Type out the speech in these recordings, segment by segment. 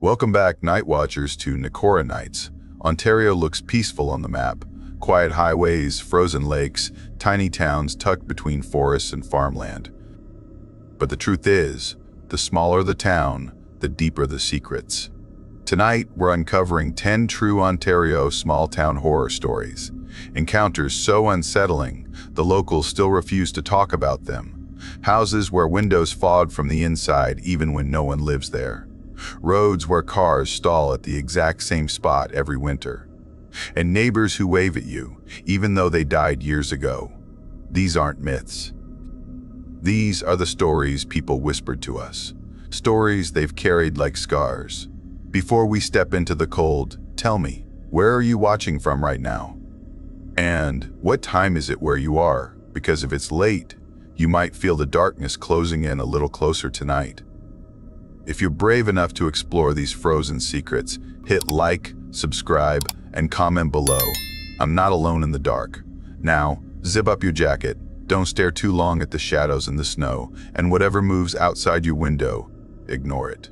Welcome back, Night Watchers, to Nakora Nights. Ontario looks peaceful on the map. Quiet highways, frozen lakes, tiny towns tucked between forests and farmland. But the truth is, the smaller the town, the deeper the secrets. Tonight, we're uncovering 10 true Ontario small-town horror stories. Encounters so unsettling, the locals still refuse to talk about them. Houses where windows fog from the inside even when no one lives there. Roads where cars stall at the exact same spot every winter. And neighbors who wave at you, even though they died years ago. These aren't myths. These are the stories people whispered to us. Stories they've carried like scars. Before we step into the cold, tell me, where are you watching from right now? And what time is it where you are? Because if it's late, you might feel the darkness closing in a little closer tonight. If you're brave enough to explore these frozen secrets, hit like, subscribe, and comment below. I'm not alone in the dark. Now, zip up your jacket, don't stare too long at the shadows in the snow, and whatever moves outside your window, ignore it.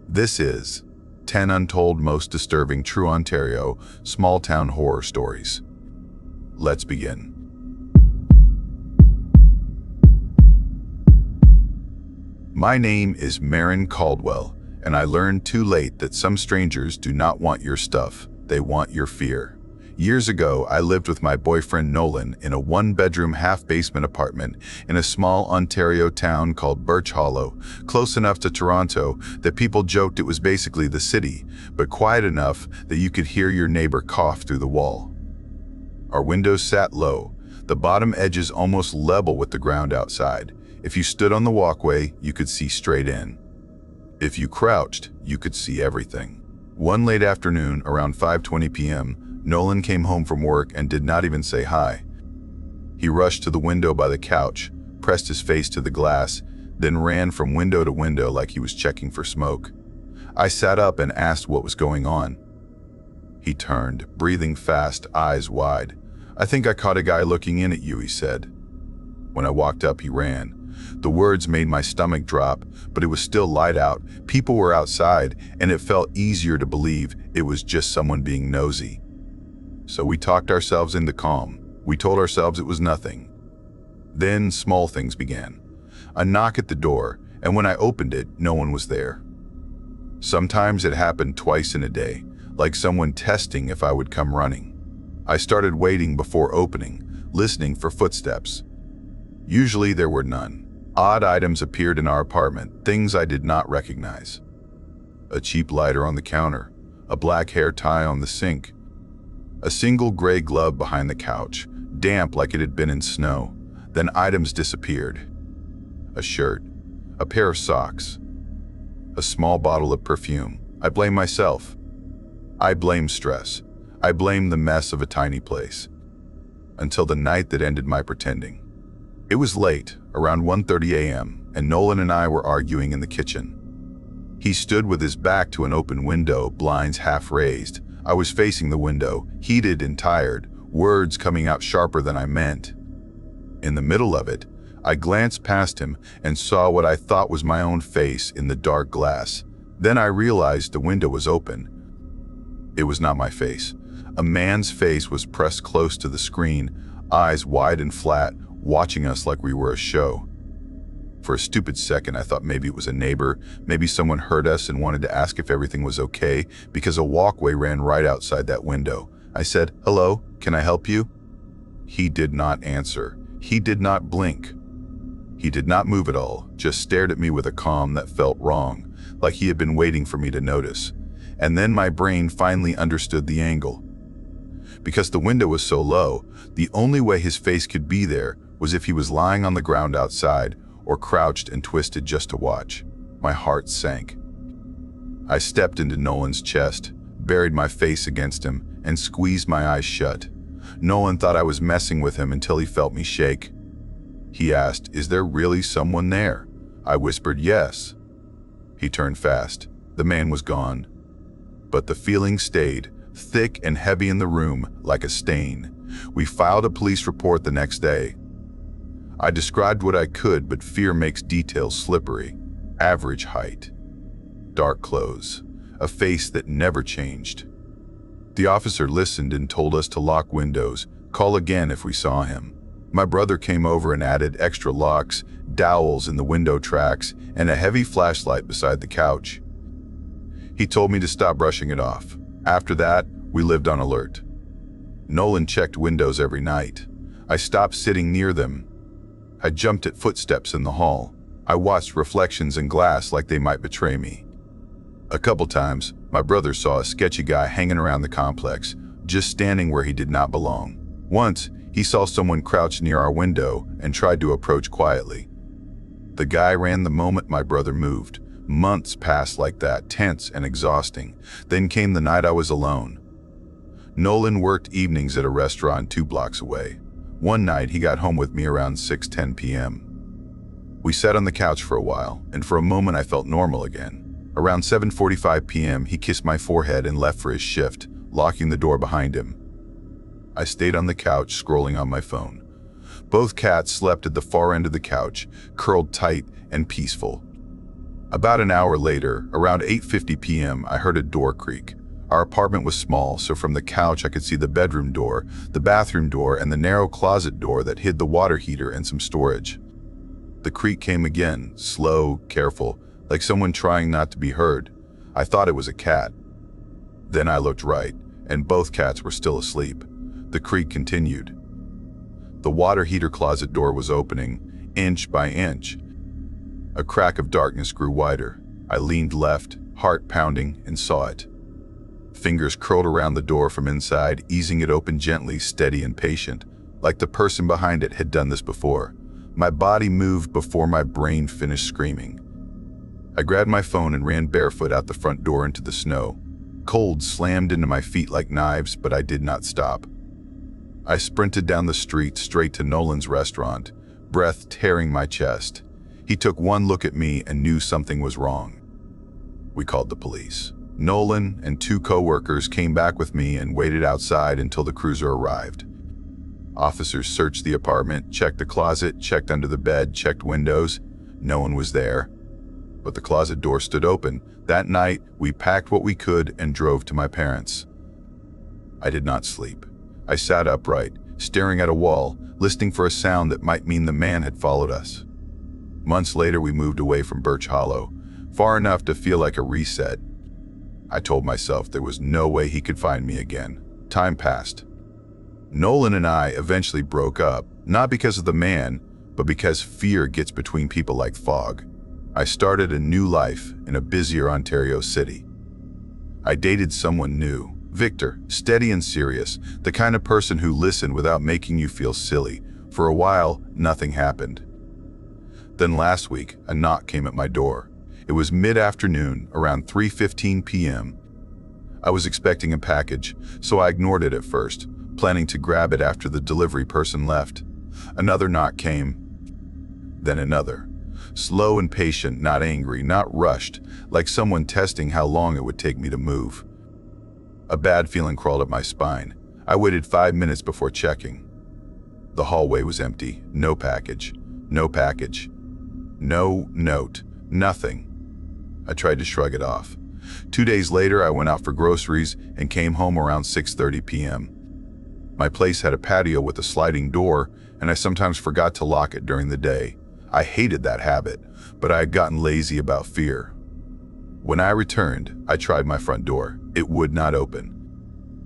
This is 10 Untold Most Disturbing True Ontario Small-Town Horror Stories. Let's begin. My name is Marin Caldwell, and I learned too late that some strangers do not want your stuff, they want your fear. Years ago, I lived with my boyfriend Nolan in a one-bedroom, half-basement apartment in a small Ontario town called Birch Hollow, close enough to Toronto that people joked it was basically the city, but quiet enough that you could hear your neighbor cough through the wall. Our windows sat low, the bottom edges almost level with the ground outside. If you stood on the walkway, you could see straight in. If you crouched, you could see everything. One late afternoon, around 5:20 p.m., Nolan came home from work and did not even say hi. He rushed to the window by the couch, pressed his face to the glass, then ran from window to window like he was checking for smoke. I sat up and asked what was going on. He turned, breathing fast, eyes wide. "I think I caught a guy looking in at you," he said. When I walked up, he ran. The words made my stomach drop, but it was still light out, people were outside, and it felt easier to believe it was just someone being nosy. So we talked ourselves into calm. We told ourselves it was nothing. Then small things began. A knock at the door, and when I opened it, no one was there. Sometimes it happened twice in a day, like someone testing if I would come running. I started waiting before opening, listening for footsteps. Usually there were none. Odd items appeared in our apartment, things I did not recognize. A cheap lighter on the counter, a black hair tie on the sink, a single gray glove behind the couch, damp like it had been in snow. Then items disappeared. A shirt, a pair of socks, a small bottle of perfume. I blame myself. I blame stress. I blame the mess of a tiny place. Until the night that ended my pretending. It was late, around 1:30 a.m., and Nolan and I were arguing in the kitchen. He stood with his back to an open window, blinds half raised. I was facing the window, heated and tired, words coming out sharper than I meant. In the middle of it, I glanced past him and saw what I thought was my own face in the dark glass. Then I realized the window was open. It was not my face. A man's face was pressed close to the screen, eyes wide and flat, watching us like we were a show. For a stupid second, I thought maybe it was a neighbor, maybe someone heard us and wanted to ask if everything was okay, because a walkway ran right outside that window. I said, "Hello, can I help you?" He did not answer. He did not blink. He did not move at all, just stared at me with a calm that felt wrong, like he had been waiting for me to notice. And then my brain finally understood the angle. Because the window was so low, the only way his face could be there was if he was lying on the ground outside or crouched and twisted just to watch. My heart sank. I stepped into Nolan's chest, buried my face against him, and squeezed my eyes shut. Nolan thought I was messing with him until he felt me shake. He asked, "Is there really someone there?" I whispered, "Yes." He turned fast. The man was gone. But the feeling stayed, thick and heavy in the room, like a stain. We filed a police report the next day. I described what I could, but fear makes details slippery. Average height, dark clothes, a face that never changed. The officer listened and told us to lock windows, call again if we saw him. My brother came over and added extra locks, dowels in the window tracks, and a heavy flashlight beside the couch. He told me to stop brushing it off. After that, we lived on alert. Nolan checked windows every night. I stopped sitting near them. I jumped at footsteps in the hall. I watched reflections in glass like they might betray me. A couple times, my brother saw a sketchy guy hanging around the complex, just standing where he did not belong. Once, he saw someone crouched near our window and tried to approach quietly. The guy ran the moment my brother moved. Months passed like that, tense and exhausting. Then came the night I was alone. Nolan worked evenings at a restaurant 2 blocks away. One night, he got home with me around 6:10 p.m. We sat on the couch for a while, and for a moment I felt normal again. Around 7:45 p.m., he kissed my forehead and left for his shift, locking the door behind him. I stayed on the couch, scrolling on my phone. Both cats slept at the far end of the couch, curled tight and peaceful. About an hour later, around 8:50 p.m., I heard a door creak. Our apartment was small, so from the couch I could see the bedroom door, the bathroom door, and the narrow closet door that hid the water heater and some storage. The creak came again, slow, careful, like someone trying not to be heard. I thought it was a cat. Then I looked right, and both cats were still asleep. The creak continued. The water heater closet door was opening, inch by inch. A crack of darkness grew wider. I leaned left, heart pounding, and saw it. Fingers curled around the door from inside, easing it open gently, steady and patient, like the person behind it had done this before. My body moved before my brain finished screaming. I grabbed my phone and ran barefoot out the front door into the snow. Cold slammed into my feet like knives, but I did not stop. I sprinted down the street straight to Nolan's restaurant, breath tearing my chest. He took one look at me and knew something was wrong. We called the police. Nolan and 2 co-workers came back with me and waited outside until the cruiser arrived. Officers searched the apartment, checked the closet, checked under the bed, checked windows. No one was there. But the closet door stood open. That night, we packed what we could and drove to my parents'. I did not sleep. I sat upright, staring at a wall, listening for a sound that might mean the man had followed us. Months later, we moved away from Birch Hollow, far enough to feel like a reset. I told myself there was no way he could find me again. Time passed. Nolan and I eventually broke up, not because of the man, but because fear gets between people like fog. I started a new life in a busier Ontario city. I dated someone new, Victor, steady and serious, the kind of person who listened without making you feel silly. For a while, nothing happened. Then last week, a knock came at my door. It was mid-afternoon, around 3:15 p.m. I was expecting a package, so I ignored it at first, planning to grab it after the delivery person left. Another knock came, then another. Slow and patient, not angry, not rushed, like someone testing how long it would take me to move. A bad feeling crawled up my spine. I waited 5 minutes before checking. The hallway was empty. No package. No package. No note. Nothing. I tried to shrug it off. 2 days later, I went out for groceries and came home around 6:30 p.m. My place had a patio with a sliding door, and I sometimes forgot to lock it during the day. I hated that habit, but I had gotten lazy about fear. When I returned, I tried my front door. It would not open.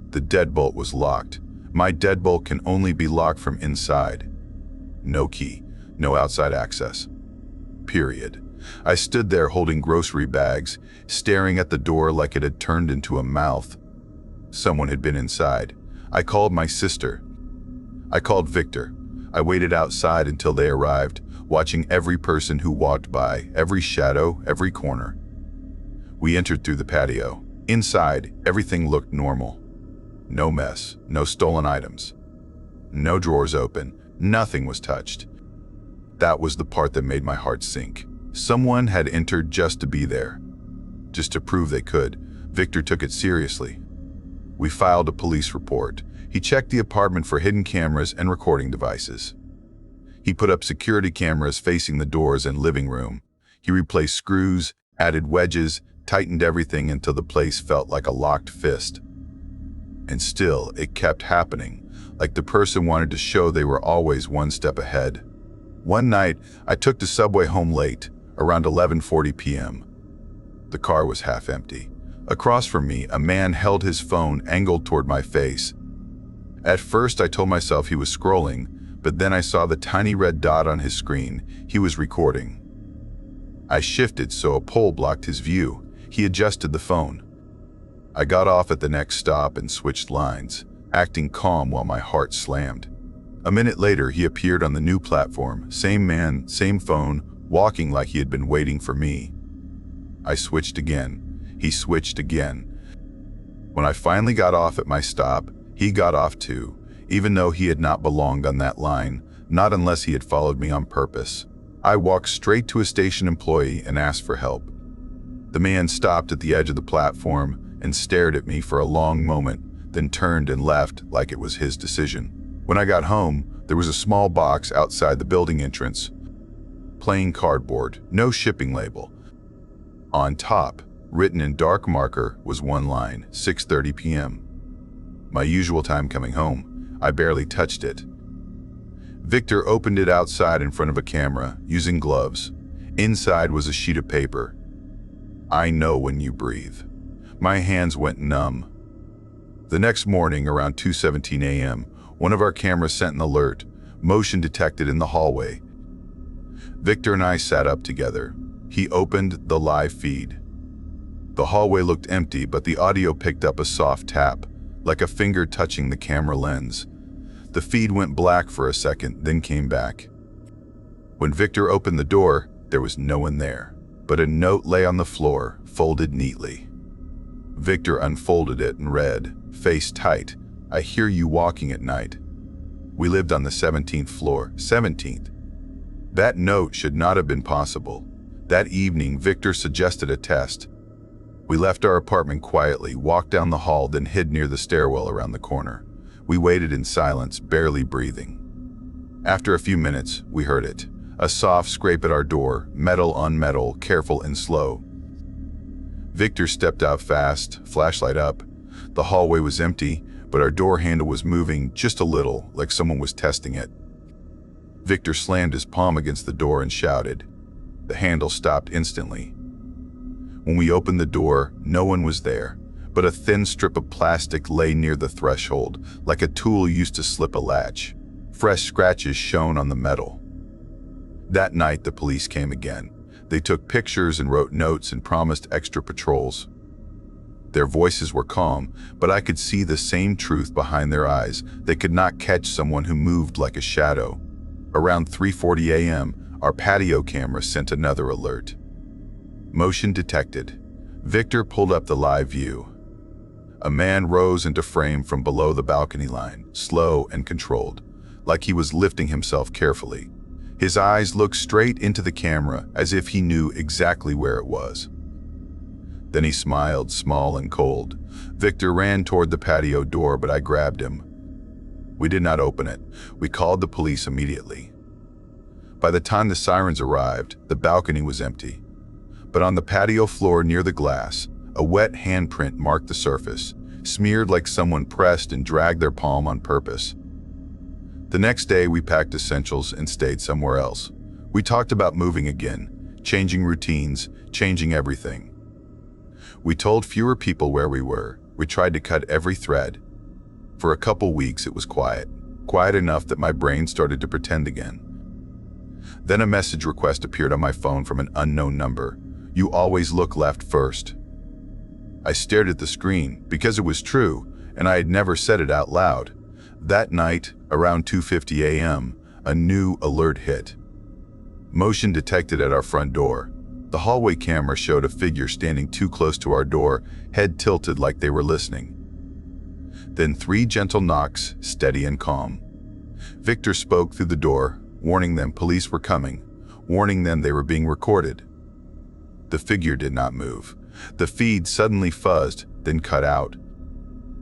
The deadbolt was locked. My deadbolt can only be locked from inside. No key, no outside access. Period. I stood there holding grocery bags, staring at the door like it had turned into a mouth. Someone had been inside. I called my sister. I called Victor. I waited outside until they arrived, watching every person who walked by, every shadow, every corner. We entered through the patio. Inside, everything looked normal. No mess, no stolen items. No drawers open, nothing was touched. That was the part that made my heart sink. Someone had entered just to be there. Just to prove they could. Victor took it seriously. We filed a police report. He checked the apartment for hidden cameras and recording devices. He put up security cameras facing the doors and living room. He replaced screws, added wedges, tightened everything until the place felt like a locked fist. And still, it kept happening, like the person wanted to show they were always one step ahead. One night, I took the subway home late, around 11:40 p.m. The car was half empty. Across from me, a man held his phone angled toward my face. At first, I told myself he was scrolling, but then I saw the tiny red dot on his screen. He was recording. I shifted so a pole blocked his view. He adjusted the phone. I got off at the next stop and switched lines, acting calm while my heart slammed. A minute later, he appeared on the new platform, same man, same phone, walking like he had been waiting for me. I switched again. He switched again. When I finally got off at my stop, he got off too, even though he had not belonged on that line, not unless he had followed me on purpose. I walked straight to a station employee and asked for help. The man stopped at the edge of the platform and stared at me for a long moment, then turned and left like it was his decision. When I got home, there was a small box outside the building entrance. Plain cardboard, no shipping label. On top, written in dark marker, was one line, 6:30 p.m. My usual time coming home. I barely touched it. Victor opened it outside in front of a camera, using gloves. Inside was a sheet of paper. I know when you breathe. My hands went numb. The next morning, around 2:17 a.m., one of our cameras sent an alert, motion detected in the hallway. Victor and I sat up together. He opened the live feed. The hallway looked empty, but the audio picked up a soft tap, like a finger touching the camera lens. The feed went black for a second, then came back. When Victor opened the door, there was no one there, but a note lay on the floor, folded neatly. Victor unfolded it and read, face tight, "I hear you walking at night." We lived on the 17th floor. 17th. That note should not have been possible. That evening, Victor suggested a test. We left our apartment quietly, walked down the hall, then hid near the stairwell around the corner. We waited in silence, barely breathing. After a few minutes, we heard it. A soft scrape at our door, metal on metal, careful and slow. Victor stepped out fast, flashlight up. The hallway was empty, but our door handle was moving just a little, like someone was testing it. Victor slammed his palm against the door and shouted. The handle stopped instantly. When we opened the door, no one was there, but a thin strip of plastic lay near the threshold, like a tool used to slip a latch. Fresh scratches shone on the metal. That night, the police came again. They took pictures and wrote notes and promised extra patrols. Their voices were calm, but I could see the same truth behind their eyes. They could not catch someone who moved like a shadow. Around 3:40 a.m., our patio camera sent another alert. Motion detected. Victor pulled up the live view. A man rose into frame from below the balcony line, slow and controlled, like he was lifting himself carefully. His eyes looked straight into the camera, as if he knew exactly where it was. Then he smiled, small and cold. Victor ran toward the patio door, but I grabbed him. We did not open it. We called the police immediately. By the time the sirens arrived, the balcony was empty. But on the patio floor near the glass, a wet handprint marked the surface, smeared like someone pressed and dragged their palm on purpose. The next day, we packed essentials and stayed somewhere else. We talked about moving again, changing routines, changing everything. We told fewer people where we were. We tried to cut every thread. For a couple weeks, it was quiet enough that my brain started to pretend again. Then a message request appeared on my phone from an unknown number. "You always look left first." I stared at the screen because it was true, and I had never said it out loud. That night, around 2:50 a.m., a new alert hit. Motion detected at our front door. The hallway camera showed a figure standing too close to our door, head tilted like they were listening. Then 3 gentle knocks, steady and calm. Victor spoke through the door, warning them police were coming, warning them they were being recorded. The figure did not move. The feed suddenly fuzzed, then cut out.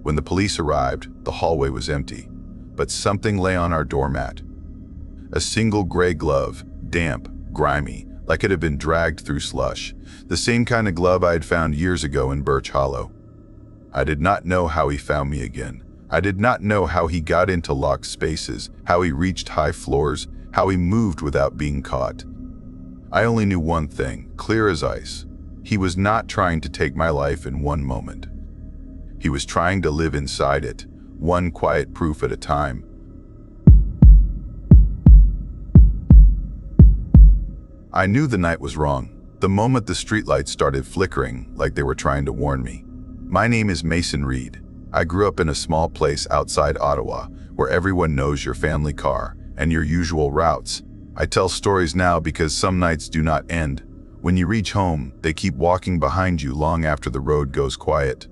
When the police arrived, the hallway was empty, but something lay on our doormat. A single gray glove, damp, grimy, like it had been dragged through slush, the same kind of glove I had found years ago in Birch Hollow. I did not know how he found me again. I did not know how he got into locked spaces, how he reached high floors, how he moved without being caught. I only knew one thing, clear as ice. He was not trying to take my life in one moment. He was trying to live inside it, one quiet proof at a time. I knew the night was wrong, the moment the streetlights started flickering like they were trying to warn me. My name is Mason Reed. I grew up in a small place outside Ottawa where everyone knows your family car and your usual routes. I tell stories now because some nights do not end. When you reach home, they keep walking behind you long after the road goes quiet.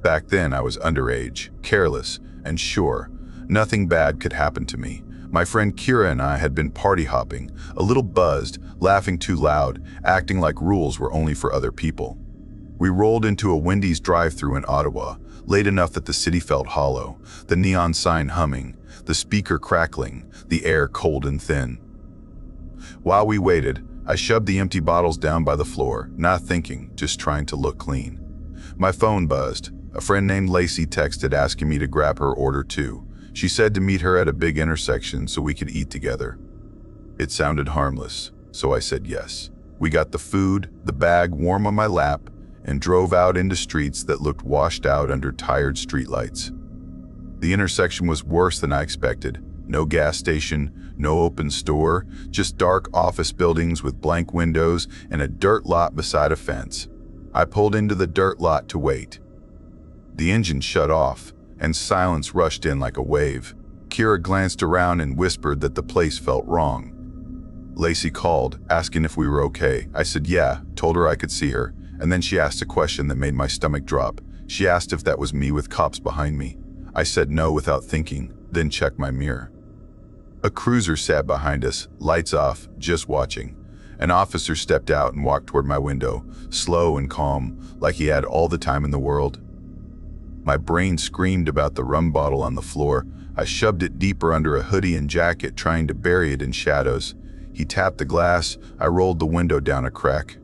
Back then, I was underage, careless, and sure, nothing bad could happen to me. My friend Kira and I had been party hopping, a little buzzed, laughing too loud, acting like rules were only for other people. We rolled into a Wendy's drive-thru in Ottawa, late enough that the city felt hollow, the neon sign humming, the speaker crackling, the air cold and thin. While we waited, I shoved the empty bottles down by the floor, not thinking, just trying to look clean. My phone buzzed. A friend named Lacey texted asking me to grab her order too. She said to meet her at a big intersection so we could eat together. It sounded harmless, so I said yes. We got the food, the bag warm on my lap, and drove out into streets that looked washed out under tired streetlights. The intersection was worse than I expected. No gas station, no open store, just dark office buildings with blank windows and a dirt lot beside a fence. I pulled into the dirt lot to wait. The engine shut off, and silence rushed in like a wave. Kira glanced around and whispered that the place felt wrong. Lacey called, asking if we were okay. I said yeah, told her I could see her, and then she asked a question that made my stomach drop. She asked if that was me with cops behind me. I said no without thinking, then checked my mirror. A cruiser sat behind us, lights off, just watching. An officer stepped out and walked toward my window, slow and calm, like he had all the time in the world. My brain screamed about the rum bottle on the floor. I shoved it deeper under a hoodie and jacket, trying to bury it in shadows. He tapped the glass. I rolled the window down a crack.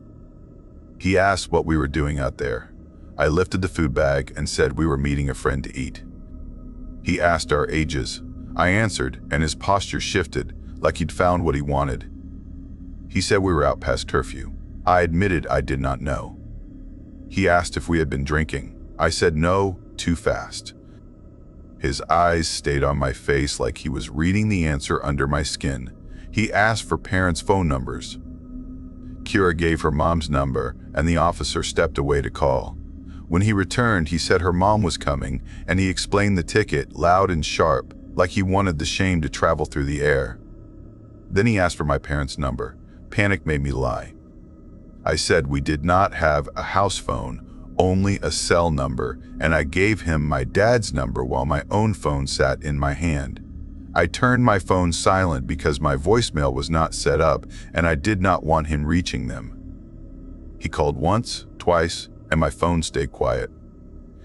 He asked what we were doing out there. I lifted the food bag and said we were meeting a friend to eat. He asked our ages. I answered, and his posture shifted, like he'd found what he wanted. He said we were out past curfew. I admitted I did not know. He asked if we had been drinking. I said no, too fast. His eyes stayed on my face like he was reading the answer under my skin. He asked for parents' phone numbers. Kira gave her mom's number, and the officer stepped away to call. When he returned, he said her mom was coming, and he explained the ticket, loud and sharp, like he wanted the shame to travel through the air. Then he asked for my parents' number. Panic made me lie. I said we did not have a house phone, only a cell number, and I gave him my dad's number while my own phone sat in my hand. I turned my phone silent because my voicemail was not set up, and I did not want him reaching them. He called once, twice, and my phone stayed quiet.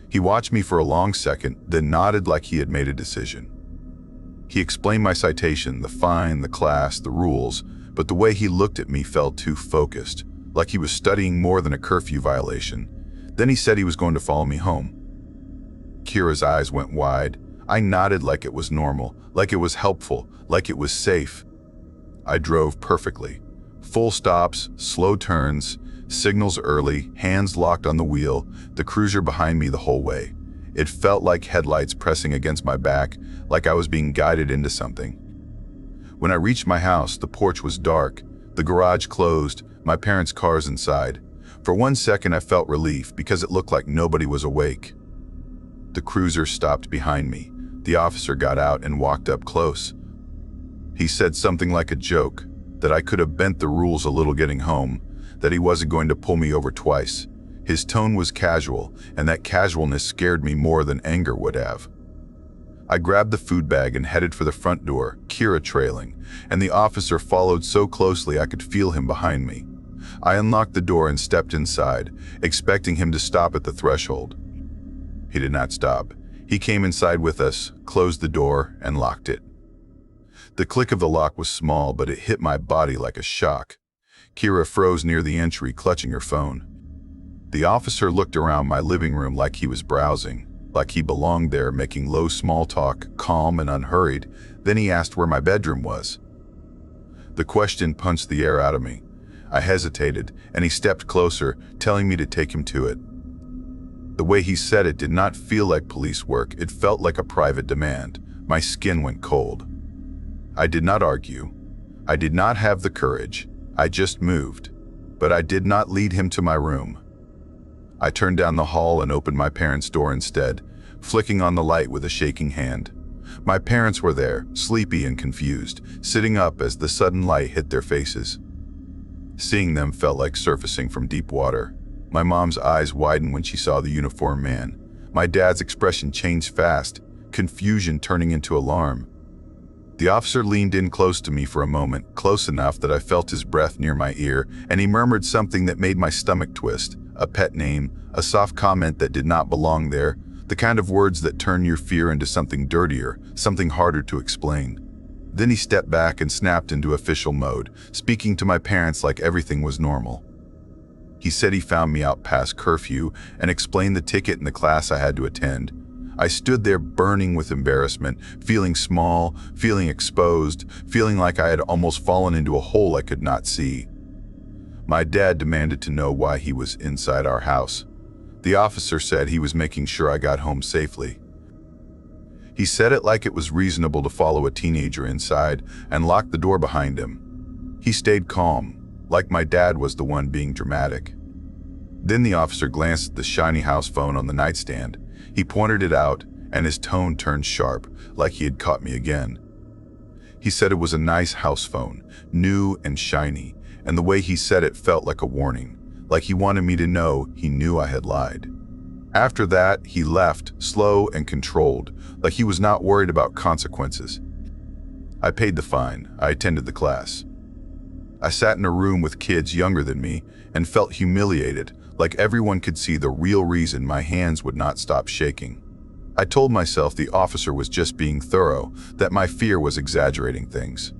He watched me for a long second, then nodded like he had made a decision. He explained my citation, the fine, the class, the rules, but the way he looked at me felt too focused, like he was studying more than a curfew violation. Then he said he was going to follow me home. Kira's eyes went wide. I nodded like it was normal, like it was helpful, like it was safe. I drove perfectly. Full stops, slow turns, signals early, hands locked on the wheel, the cruiser behind me the whole way. It felt like headlights pressing against my back, like I was being guided into something. When I reached my house, the porch was dark, the garage closed, my parents' cars inside. For 1 second, I felt relief because it looked like nobody was awake. The cruiser stopped behind me. The officer got out and walked up close. He said something like a joke, that I could have bent the rules a little getting home, that he wasn't going to pull me over twice. His tone was casual, and that casualness scared me more than anger would have. I grabbed the food bag and headed for the front door, Kira trailing, and the officer followed so closely I could feel him behind me. I unlocked the door and stepped inside, expecting him to stop at the threshold. He did not stop. He came inside with us, closed the door, and locked it. The click of the lock was small, but it hit my body like a shock. Kira froze near the entry, clutching her phone. The officer looked around my living room like he was browsing, like he belonged there, making low small talk, calm and unhurried. Then he asked where my bedroom was. The question punched the air out of me. I hesitated, and he stepped closer, telling me to take him to it. The way he said it did not feel like police work. It felt like a private demand. My skin went cold. I did not argue. I did not have the courage. I just moved. But I did not lead him to my room. I turned down the hall and opened my parents' door instead, flicking on the light with a shaking hand. My parents were there, sleepy and confused, sitting up as the sudden light hit their faces. Seeing them felt like surfacing from deep water. My mom's eyes widened when she saw the uniformed man. My dad's expression changed fast, confusion turning into alarm. The officer leaned in close to me for a moment, close enough that I felt his breath near my ear, and he murmured something that made my stomach twist. A pet name, a soft comment that did not belong there, the kind of words that turn your fear into something dirtier, something harder to explain. Then he stepped back and snapped into official mode, speaking to my parents like everything was normal. He said he found me out past curfew and explained the ticket and the class I had to attend. I stood there burning with embarrassment, feeling small, feeling exposed, feeling like I had almost fallen into a hole I could not see. My dad demanded to know why he was inside our house. The officer said he was making sure I got home safely. He said it like it was reasonable to follow a teenager inside and lock the door behind him. He stayed calm, like my dad was the one being dramatic. Then the officer glanced at the shiny house phone on the nightstand. He pointed it out, and his tone turned sharp, like he had caught me again. He said it was a nice house phone, new and shiny, and the way he said it felt like a warning, like he wanted me to know he knew I had lied. After that, he left, slow and controlled, like he was not worried about consequences. I paid the fine. I attended the class. I sat in a room with kids younger than me and felt humiliated, like everyone could see the real reason my hands would not stop shaking. I told myself the officer was just being thorough, that my fear was exaggerating things.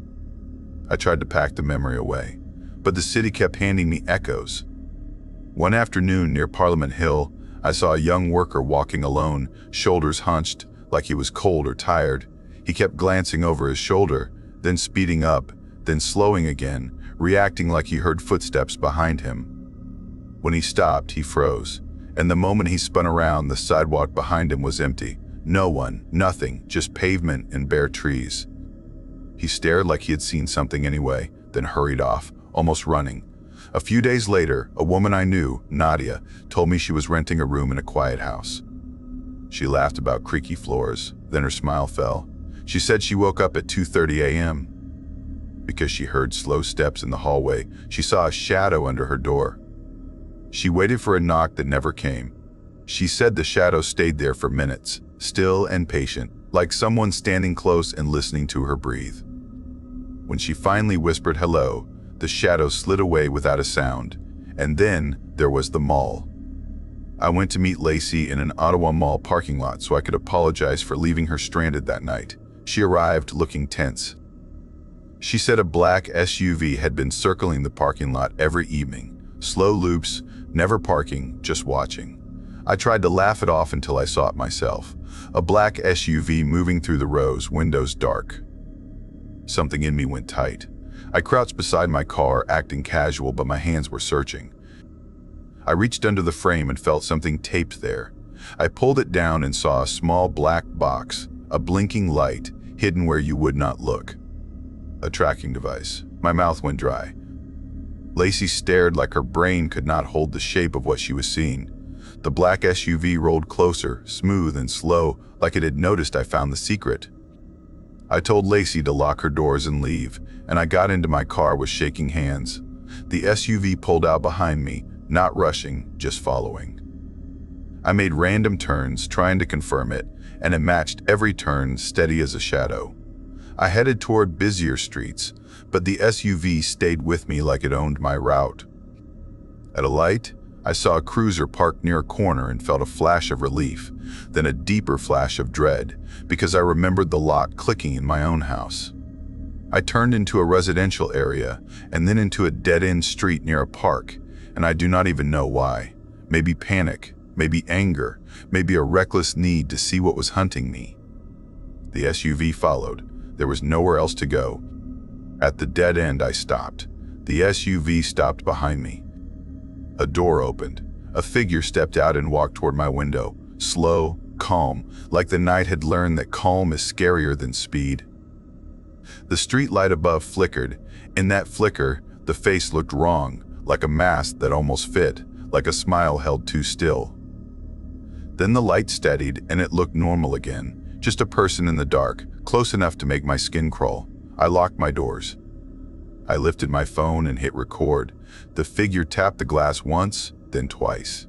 I tried to pack the memory away, but the city kept handing me echoes. One afternoon near Parliament Hill, I saw a young worker walking alone, shoulders hunched, like he was cold or tired. He kept glancing over his shoulder, then speeding up, then slowing again, reacting like he heard footsteps behind him. When he stopped, he froze, and the moment he spun around, the sidewalk behind him was empty. No one, nothing, just pavement and bare trees. He stared like he had seen something anyway, then hurried off, almost running. A few days later, a woman I knew, Nadia, told me she was renting a room in a quiet house. She laughed about creaky floors, then her smile fell. She said she woke up at 2:30 a.m. Because she heard slow steps in the hallway, she saw a shadow under her door. She waited for a knock that never came. She said the shadow stayed there for minutes, still and patient, like someone standing close and listening to her breathe. When she finally whispered hello, the shadow slid away without a sound, and then there was the mall. I went to meet Lacey in an Ottawa mall parking lot so I could apologize for leaving her stranded that night. She arrived looking tense. She said a black SUV had been circling the parking lot every evening, slow loops, never parking, just watching. I tried to laugh it off until I saw it myself. A black SUV moving through the rows, windows dark. Something in me went tight. I crouched beside my car, acting casual, but my hands were searching. I reached under the frame and felt something taped there. I pulled it down and saw a small black box, a blinking light, hidden where you would not look. A tracking device. My mouth went dry. Lacey stared like her brain could not hold the shape of what she was seeing. The black SUV rolled closer, smooth and slow, like it had noticed I found the secret. I told Lacey to lock her doors and leave, and I got into my car with shaking hands. The SUV pulled out behind me, not rushing, just following. I made random turns, trying to confirm it, and it matched every turn, steady as a shadow. I headed toward busier streets, but the SUV stayed with me like it owned my route. At a light, I saw a cruiser parked near a corner and felt a flash of relief, then a deeper flash of dread, because I remembered the lock clicking in my own house. I turned into a residential area and then into a dead-end street near a park, and I do not even know why. Maybe panic, maybe anger, maybe a reckless need to see what was hunting me. The SUV followed. There was nowhere else to go. At the dead end, I stopped. The SUV stopped behind me. A door opened. A figure stepped out and walked toward my window, slow, calm, like the night had learned that calm is scarier than speed. The street light above flickered. In that flicker, the face looked wrong, like a mask that almost fit, like a smile held too still. Then the light steadied and it looked normal again, just a person in the dark, close enough to make my skin crawl. I locked my doors. I lifted my phone and hit record. The figure tapped the glass once, then twice.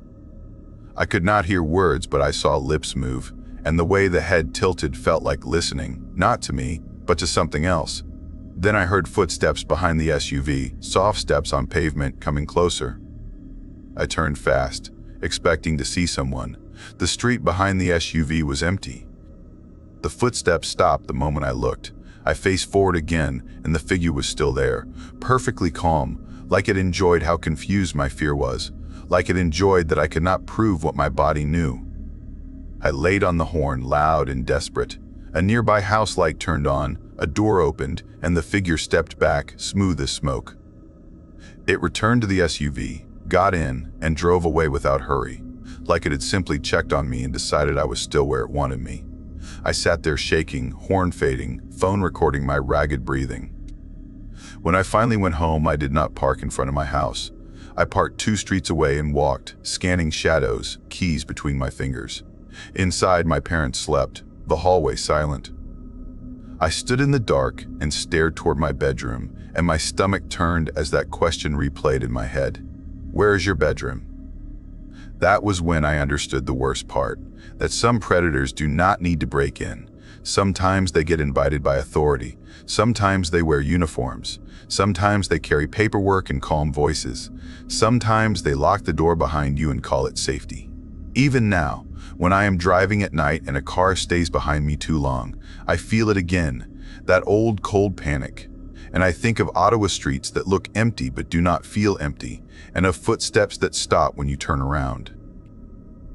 I could not hear words, but I saw lips move, and the way the head tilted felt like listening, not to me, but to something else. Then I heard footsteps behind the SUV, soft steps on pavement coming closer. I turned fast, expecting to see someone. The street behind the SUV was empty. The footsteps stopped the moment I looked. I faced forward again, and the figure was still there, perfectly calm, like it enjoyed how confused my fear was, like it enjoyed that I could not prove what my body knew. I laid on the horn, loud and desperate. A nearby house light turned on, a door opened, and the figure stepped back, smooth as smoke. It returned to the SUV, got in, and drove away without hurry, like it had simply checked on me and decided I was still where it wanted me. I sat there shaking, horn fading, phone recording my ragged breathing. When I finally went home, I did not park in front of my house. I parked 2 streets away and walked, scanning shadows, keys between my fingers. Inside, my parents slept, the hallway silent. I stood in the dark and stared toward my bedroom, and my stomach turned as that question replayed in my head. Where is your bedroom? That was when I understood the worst part, that some predators do not need to break in. Sometimes they get invited by authority. Sometimes they wear uniforms. Sometimes they carry paperwork and calm voices. Sometimes they lock the door behind you and call it safety. Even now, when I am driving at night and a car stays behind me too long, I feel it again, that old cold panic. And I think of Ottawa streets that look empty but do not feel empty, and of footsteps that stop when you turn around.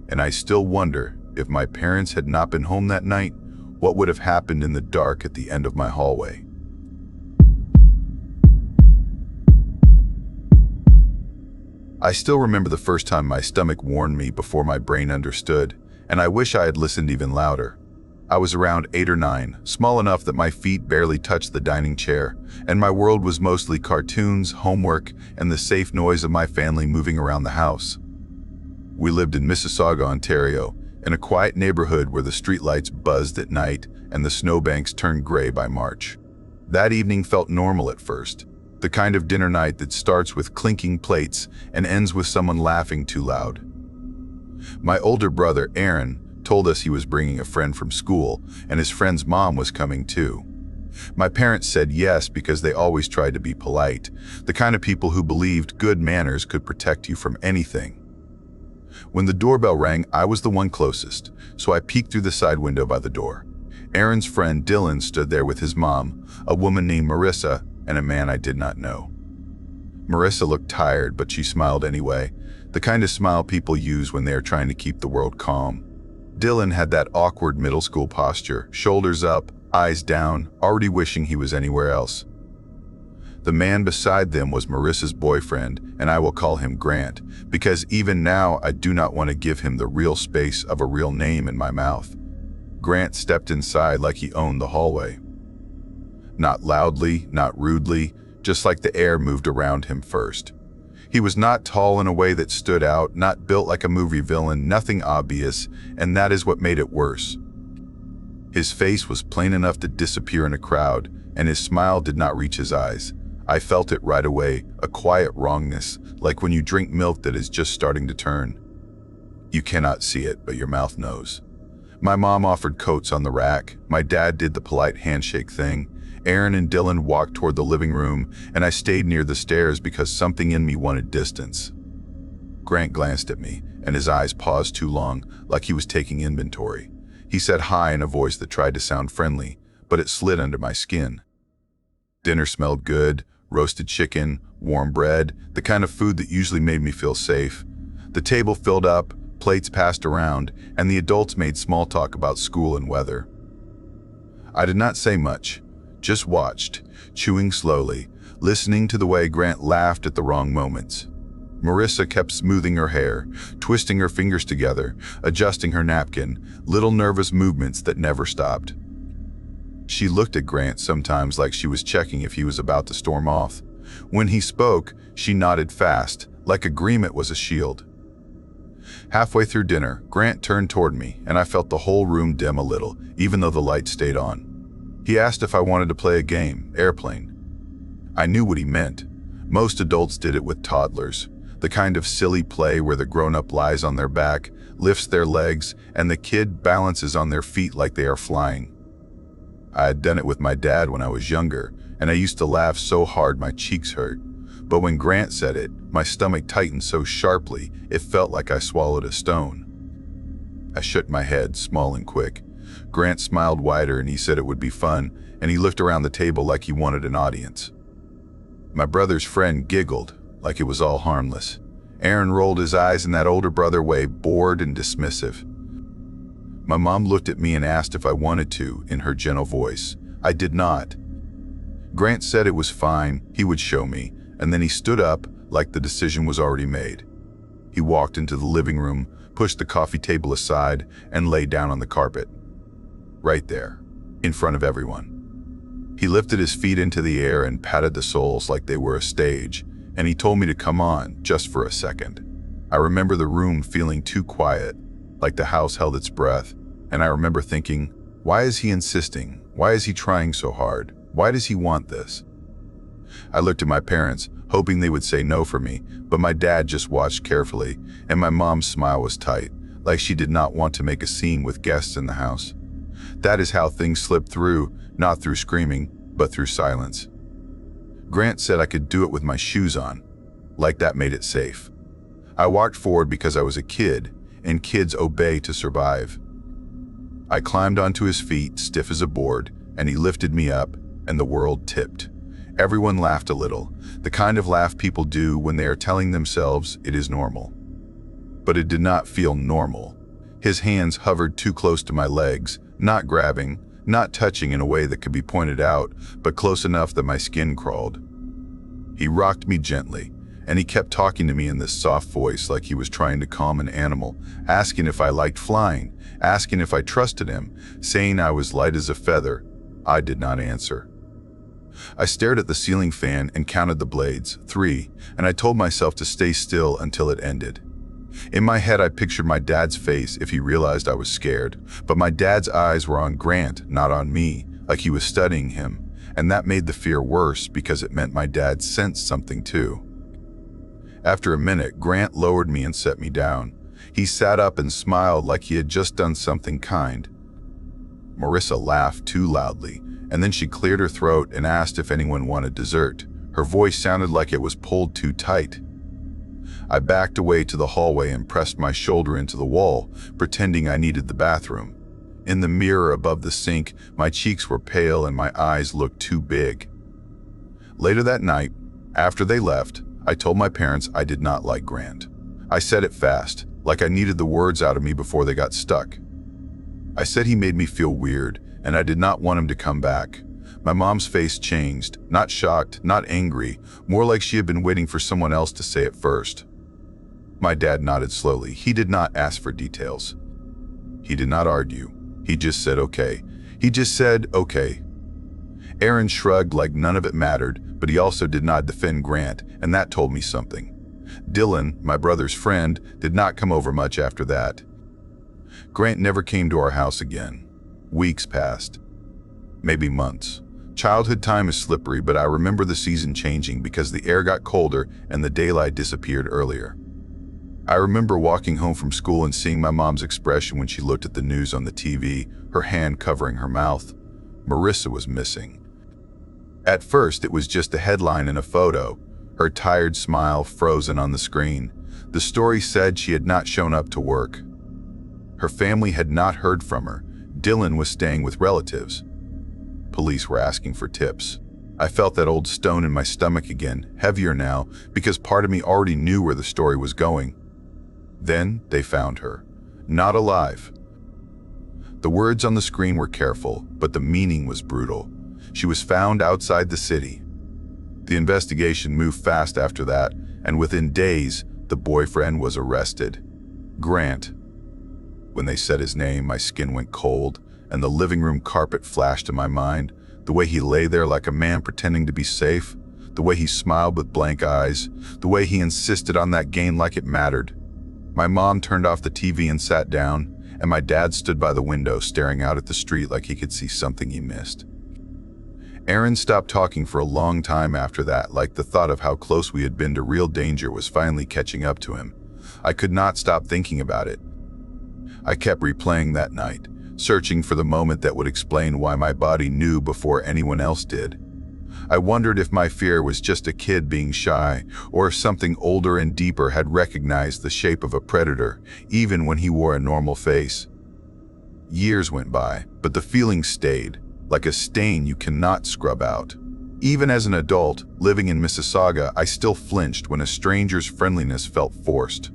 And I still wonder, if my parents had not been home that night, what would have happened in the dark at the end of my hallway? I still remember the first time my stomach warned me before my brain understood, and I wish I had listened even louder. I was around 8 or 9, small enough that my feet barely touched the dining chair, and my world was mostly cartoons, homework, and the safe noise of my family moving around the house. We lived in Mississauga, Ontario, in a quiet neighborhood where the streetlights buzzed at night and the snowbanks turned gray by March. That evening felt normal at first, the kind of dinner night that starts with clinking plates and ends with someone laughing too loud. My older brother, Aaron, told us he was bringing a friend from school, and his friend's mom was coming too. My parents said yes because they always tried to be polite, the kind of people who believed good manners could protect you from anything. When the doorbell rang, I was the one closest, so I peeked through the side window by the door. Aaron's friend Dylan stood there with his mom, a woman named Marissa, and a man I did not know. Marissa looked tired, but she smiled anyway, the kind of smile people use when they are trying to keep the world calm. Dylan had that awkward middle school posture, shoulders up, eyes down, already wishing he was anywhere else. The man beside them was Marissa's boyfriend, and I will call him Grant, because even now I do not want to give him the real space of a real name in my mouth. Grant stepped inside like he owned the hallway. Not loudly, not rudely, just like the air moved around him first. He was not tall in a way that stood out, not built like a movie villain, nothing obvious, and that is what made it worse. His face was plain enough to disappear in a crowd, and his smile did not reach his eyes. I felt it right away, a quiet wrongness, like when you drink milk that is just starting to turn. You cannot see it, but your mouth knows. My mom offered coats on the rack. My dad did the polite handshake thing. Aaron and Dylan walked toward the living room, and I stayed near the stairs because something in me wanted distance. Grant glanced at me, and his eyes paused too long, like he was taking inventory. He said hi in a voice that tried to sound friendly, but it slid under my skin. Dinner smelled good, roasted chicken, warm bread, the kind of food that usually made me feel safe. The table filled up, plates passed around, and the adults made small talk about school and weather. I did not say much, just watched, chewing slowly, listening to the way Grant laughed at the wrong moments. Marissa kept smoothing her hair, twisting her fingers together, adjusting her napkin, little nervous movements that never stopped. She looked at Grant sometimes like she was checking if he was about to storm off. When he spoke, she nodded fast, like agreement was a shield. Halfway through dinner, Grant turned toward me, and I felt the whole room dim a little, even though the light stayed on. He asked if I wanted to play a game, Airplane. I knew what he meant. Most adults did it with toddlers, the kind of silly play where the grown-up lies on their back, lifts their legs, and the kid balances on their feet like they are flying. I had done it with my dad when I was younger, and I used to laugh so hard my cheeks hurt. But when Grant said it, my stomach tightened so sharply, it felt like I swallowed a stone. I shook my head, small and quick. Grant smiled wider and he said it would be fun, and he looked around the table like he wanted an audience. My brother's friend giggled, like it was all harmless. Aaron rolled his eyes in that older brother way, bored and dismissive. My mom looked at me and asked if I wanted to, in her gentle voice. I did not. Grant said it was fine, he would show me, and then he stood up like the decision was already made. He walked into the living room, pushed the coffee table aside, and lay down on the carpet. Right there, in front of everyone. He lifted his feet into the air and patted the soles like they were a stage, and he told me to come on, just for a second. I remember the room feeling too quiet, like the house held its breath, and I remember thinking, why is he insisting? Why is he trying so hard? Why does he want this? I looked at my parents, hoping they would say no for me, but my dad just watched carefully, and my mom's smile was tight, like she did not want to make a scene with guests in the house. That is how things slipped through, not through screaming, but through silence. Grant said I could do it with my shoes on, like that made it safe. I walked forward because I was a kid, and kids obey to survive. I climbed onto his feet, stiff as a board, and he lifted me up, and the world tipped. Everyone laughed a little, the kind of laugh people do when they are telling themselves it is normal. But it did not feel normal. His hands hovered too close to my legs, not grabbing, not touching in a way that could be pointed out, but close enough that my skin crawled. He rocked me gently, and he kept talking to me in this soft voice like he was trying to calm an animal, asking if I liked flying, asking if I trusted him, saying I was light as a feather. I did not answer. I stared at the ceiling fan and counted the blades, 3, and I told myself to stay still until it ended. In my head, I pictured my dad's face if he realized I was scared, but my dad's eyes were on Grant, not on me, like he was studying him, and that made the fear worse because it meant my dad sensed something too. After a minute, Grant lowered me and set me down. He sat up and smiled like he had just done something kind. Marissa laughed too loudly, and then she cleared her throat and asked if anyone wanted dessert. Her voice sounded like it was pulled too tight. I backed away to the hallway and pressed my shoulder into the wall, pretending I needed the bathroom. In the mirror above the sink, my cheeks were pale and my eyes looked too big. Later that night, after they left, I told my parents I did not like Grant. I said it fast, like I needed the words out of me before they got stuck. I said he made me feel weird, and I did not want him to come back. My mom's face changed, not shocked, not angry, more like she had been waiting for someone else to say it first. My dad nodded slowly. He did not ask for details. He did not argue. He just said okay. He just said okay. Aaron shrugged like none of it mattered, but he also did not defend Grant, and that told me something. Dylan, my brother's friend, did not come over much after that. Grant never came to our house again. Weeks passed. Maybe months. Childhood time is slippery, but I remember the season changing because the air got colder and the daylight disappeared earlier. I remember walking home from school and seeing my mom's expression when she looked at the news on the TV, her hand covering her mouth. Marissa was missing. At first, it was just a headline and a photo, her tired smile frozen on the screen. The story said she had not shown up to work. Her family had not heard from her. Dylan was staying with relatives. Police were asking for tips. I felt that old stone in my stomach again, heavier now, because part of me already knew where the story was going. Then they found her. Not alive. The words on the screen were careful, but the meaning was brutal. She was found outside the city. The investigation moved fast after that, and within days, the boyfriend was arrested. Grant. When they said his name, my skin went cold, and the living room carpet flashed in my mind. The way he lay there like a man pretending to be safe, the way he smiled with blank eyes, the way he insisted on that game like it mattered. My mom turned off the TV and sat down, and my dad stood by the window staring out at the street like he could see something he missed. Aaron stopped talking for a long time after that, like the thought of how close we had been to real danger was finally catching up to him. I could not stop thinking about it. I kept replaying that night, searching for the moment that would explain why my body knew before anyone else did. I wondered if my fear was just a kid being shy, or if something older and deeper had recognized the shape of a predator, even when he wore a normal face. Years went by, but the feeling stayed, like a stain you cannot scrub out. Even as an adult, living in Mississauga, I still flinched when a stranger's friendliness felt forced.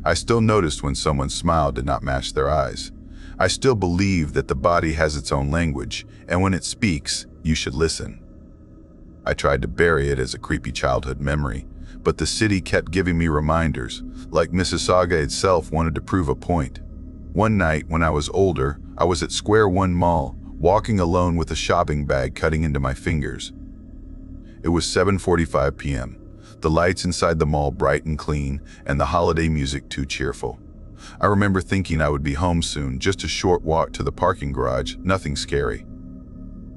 I still noticed when someone's smile did not match their eyes. I still believe that the body has its own language, and when it speaks, you should listen. I tried to bury it as a creepy childhood memory, but the city kept giving me reminders, like Mississauga itself wanted to prove a point. One night, when I was older, I was at Square One Mall, walking alone with a shopping bag cutting into my fingers. It was 7:45 p.m., the lights inside the mall bright and clean, and the holiday music too cheerful. I remember thinking I would be home soon, just a short walk to the parking garage, nothing scary.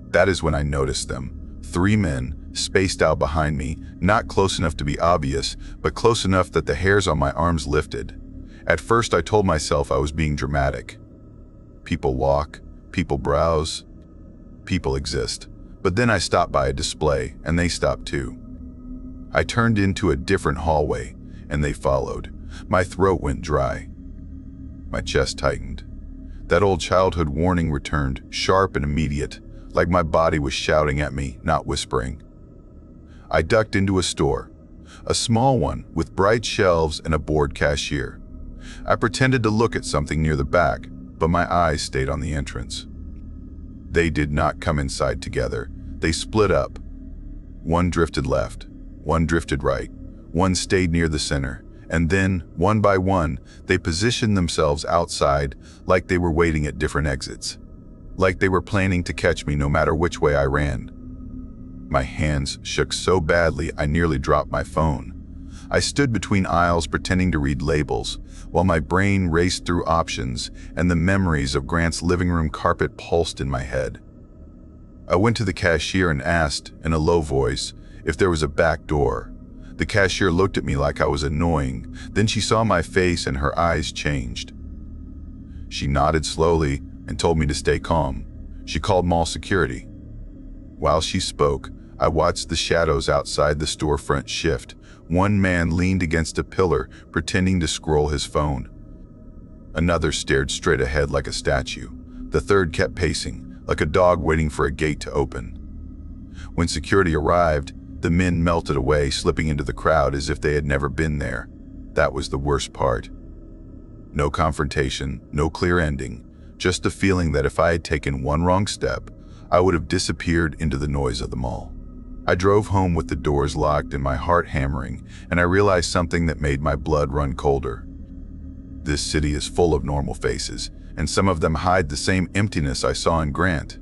That is when I noticed them. 3 men, spaced out behind me, not close enough to be obvious, but close enough that the hairs on my arms lifted. At first I told myself I was being dramatic. People walk, people browse, people exist. But then I stopped by a display, and they stopped too. I turned into a different hallway, and they followed. My throat went dry. My chest tightened. That old childhood warning returned, sharp and immediate, like my body was shouting at me, not whispering. I ducked into a store, a small one with bright shelves and a bored cashier. I pretended to look at something near the back, but my eyes stayed on the entrance. They did not come inside together. They split up. One drifted left, one drifted right, one stayed near the center, and then, one by one, they positioned themselves outside like they were waiting at different exits, like they were planning to catch me no matter which way I ran. My hands shook so badly I nearly dropped my phone. I stood between aisles pretending to read labels, while my brain raced through options and the memories of Grant's living room carpet pulsed in my head. I went to the cashier and asked, in a low voice, if there was a back door. The cashier looked at me like I was annoying, then she saw my face and her eyes changed. She nodded slowly and told me to stay calm. She called mall security. While she spoke, I watched the shadows outside the storefront shift. One man leaned against a pillar, pretending to scroll his phone. Another stared straight ahead like a statue. The third kept pacing, like a dog waiting for a gate to open. When security arrived, the men melted away, slipping into the crowd as if they had never been there. That was the worst part. No confrontation, no clear ending, just the feeling that if I had taken one wrong step, I would have disappeared into the noise of the mall. I drove home with the doors locked and my heart hammering, and I realized something that made my blood run colder. This city is full of normal faces, and some of them hide the same emptiness I saw in Grant.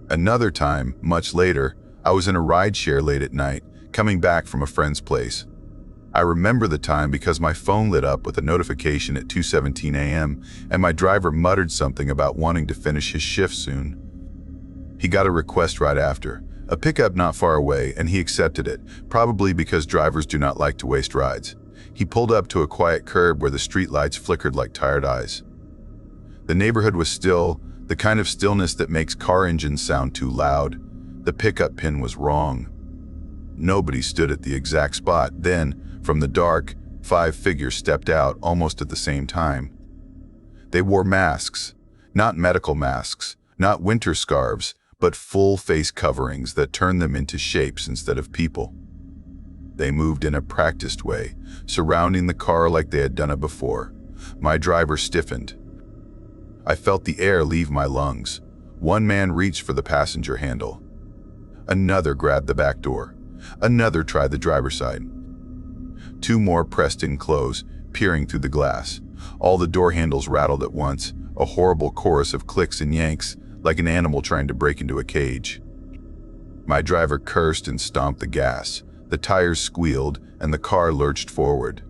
Another time, much later, I was in a rideshare late at night, coming back from a friend's place. I remember the time because my phone lit up with a notification at 2:17 a.m. and my driver muttered something about wanting to finish his shift soon. He got a request right after, a pickup not far away, and he accepted it, probably because drivers do not like to waste rides. He pulled up to a quiet curb where the streetlights flickered like tired eyes. The neighborhood was still, the kind of stillness that makes car engines sound too loud. The pickup pin was wrong. Nobody stood at the exact spot. Then, from the dark, 5 figures stepped out almost at the same time. They wore masks, not medical masks, not winter scarves, but full face coverings that turned them into shapes instead of people. They moved in a practiced way, surrounding the car like they had done it before. My driver stiffened. I felt the air leave my lungs. One man reached for the passenger handle. Another grabbed the back door. Another tried the driver's side. Two more pressed in close, peering through the glass. All the door handles rattled at once, a horrible chorus of clicks and yanks, like an animal trying to break into a cage. My driver cursed and stomped the gas. The tires squealed, and the car lurched forward.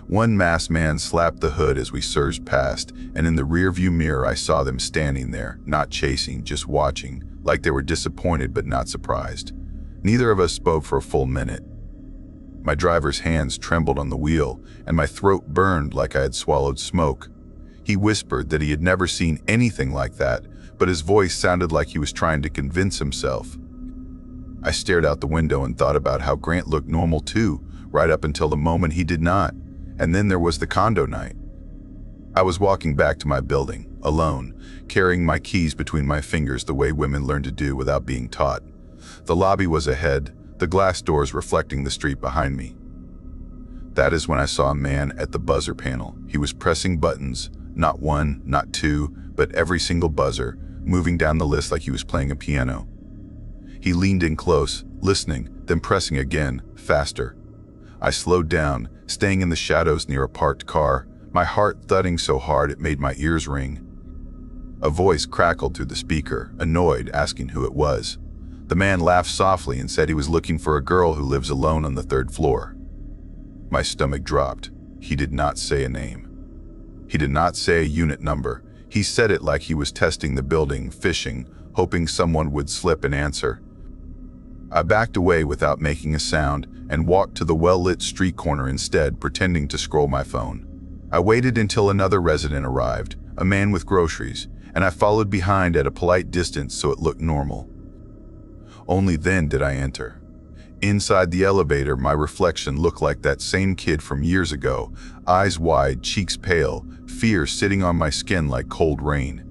One masked man slapped the hood as we surged past, and in the rearview mirror I saw them standing there, not chasing, just watching, like they were disappointed but not surprised. Neither of us spoke for a full minute. My driver's hands trembled on the wheel, and my throat burned like I had swallowed smoke. He whispered that he had never seen anything like that, but his voice sounded like he was trying to convince himself. I stared out the window and thought about how Grant looked normal too, right up until the moment he did not. And then there was the condo night. I was walking back to my building, alone, carrying my keys between my fingers the way women learn to do without being taught. The lobby was ahead, the glass doors reflecting the street behind me. That is when I saw a man at the buzzer panel. He was pressing buttons, not one, not two, but every single buzzer, moving down the list like he was playing a piano. He leaned in close, listening, then pressing again, faster. I slowed down, staying in the shadows near a parked car, my heart thudding so hard it made my ears ring. A voice crackled through the speaker, annoyed, asking who it was. The man laughed softly and said he was looking for a girl who lives alone on the 3rd floor. My stomach dropped. He did not say a name. He did not say a unit number. He said it like he was testing the building, fishing, hoping someone would slip and answer. I backed away without making a sound and walked to the well-lit street corner instead, pretending to scroll my phone. I waited until another resident arrived, a man with groceries, and I followed behind at a polite distance so it looked normal. Only then did I enter. Inside the elevator, my reflection looked like that same kid from years ago, eyes wide, cheeks pale, fear sitting on my skin like cold rain.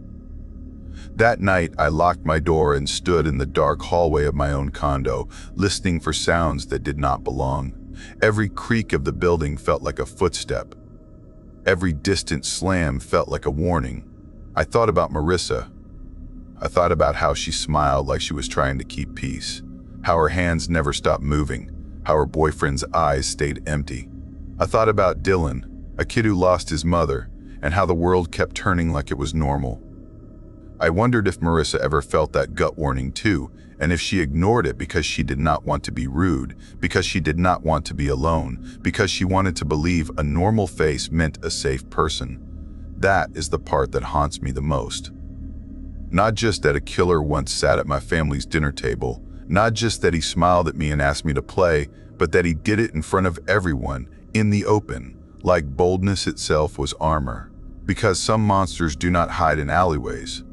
That night, I locked my door and stood in the dark hallway of my own condo, listening for sounds that did not belong. Every creak of the building felt like a footstep. Every distant slam felt like a warning. I thought about Marissa. I thought about how she smiled like she was trying to keep peace, how her hands never stopped moving, how her boyfriend's eyes stayed empty. I thought about Dylan, a kid who lost his mother, and how the world kept turning like it was normal. I wondered if Marissa ever felt that gut warning too, and if she ignored it because she did not want to be rude, because she did not want to be alone, because she wanted to believe a normal face meant a safe person. That is the part that haunts me the most. Not just that a killer once sat at my family's dinner table, not just that he smiled at me and asked me to play, but that he did it in front of everyone, in the open, like boldness itself was armor. Because some monsters do not hide in alleyways.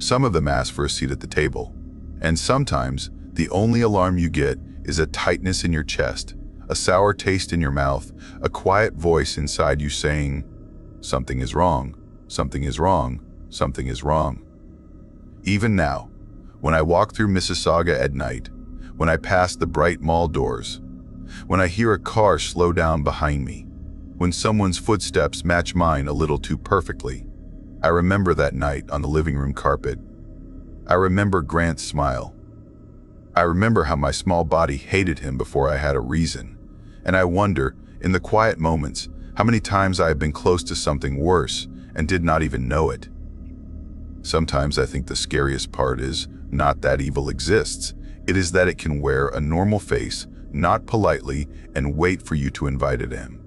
Some of them ask for a seat at the table. And sometimes, the only alarm you get is a tightness in your chest, a sour taste in your mouth, a quiet voice inside you saying, "Something is wrong, something is wrong, something is wrong." Even now, when I walk through Mississauga at night, when I pass the bright mall doors, when I hear a car slow down behind me, when someone's footsteps match mine a little too perfectly, I remember that night on the living room carpet. I remember Grant's smile. I remember how my small body hated him before I had a reason. And I wonder, in the quiet moments, how many times I have been close to something worse and did not even know it. Sometimes I think the scariest part is not that evil exists. It is that it can wear a normal face, nod politely, and wait for you to invite it in.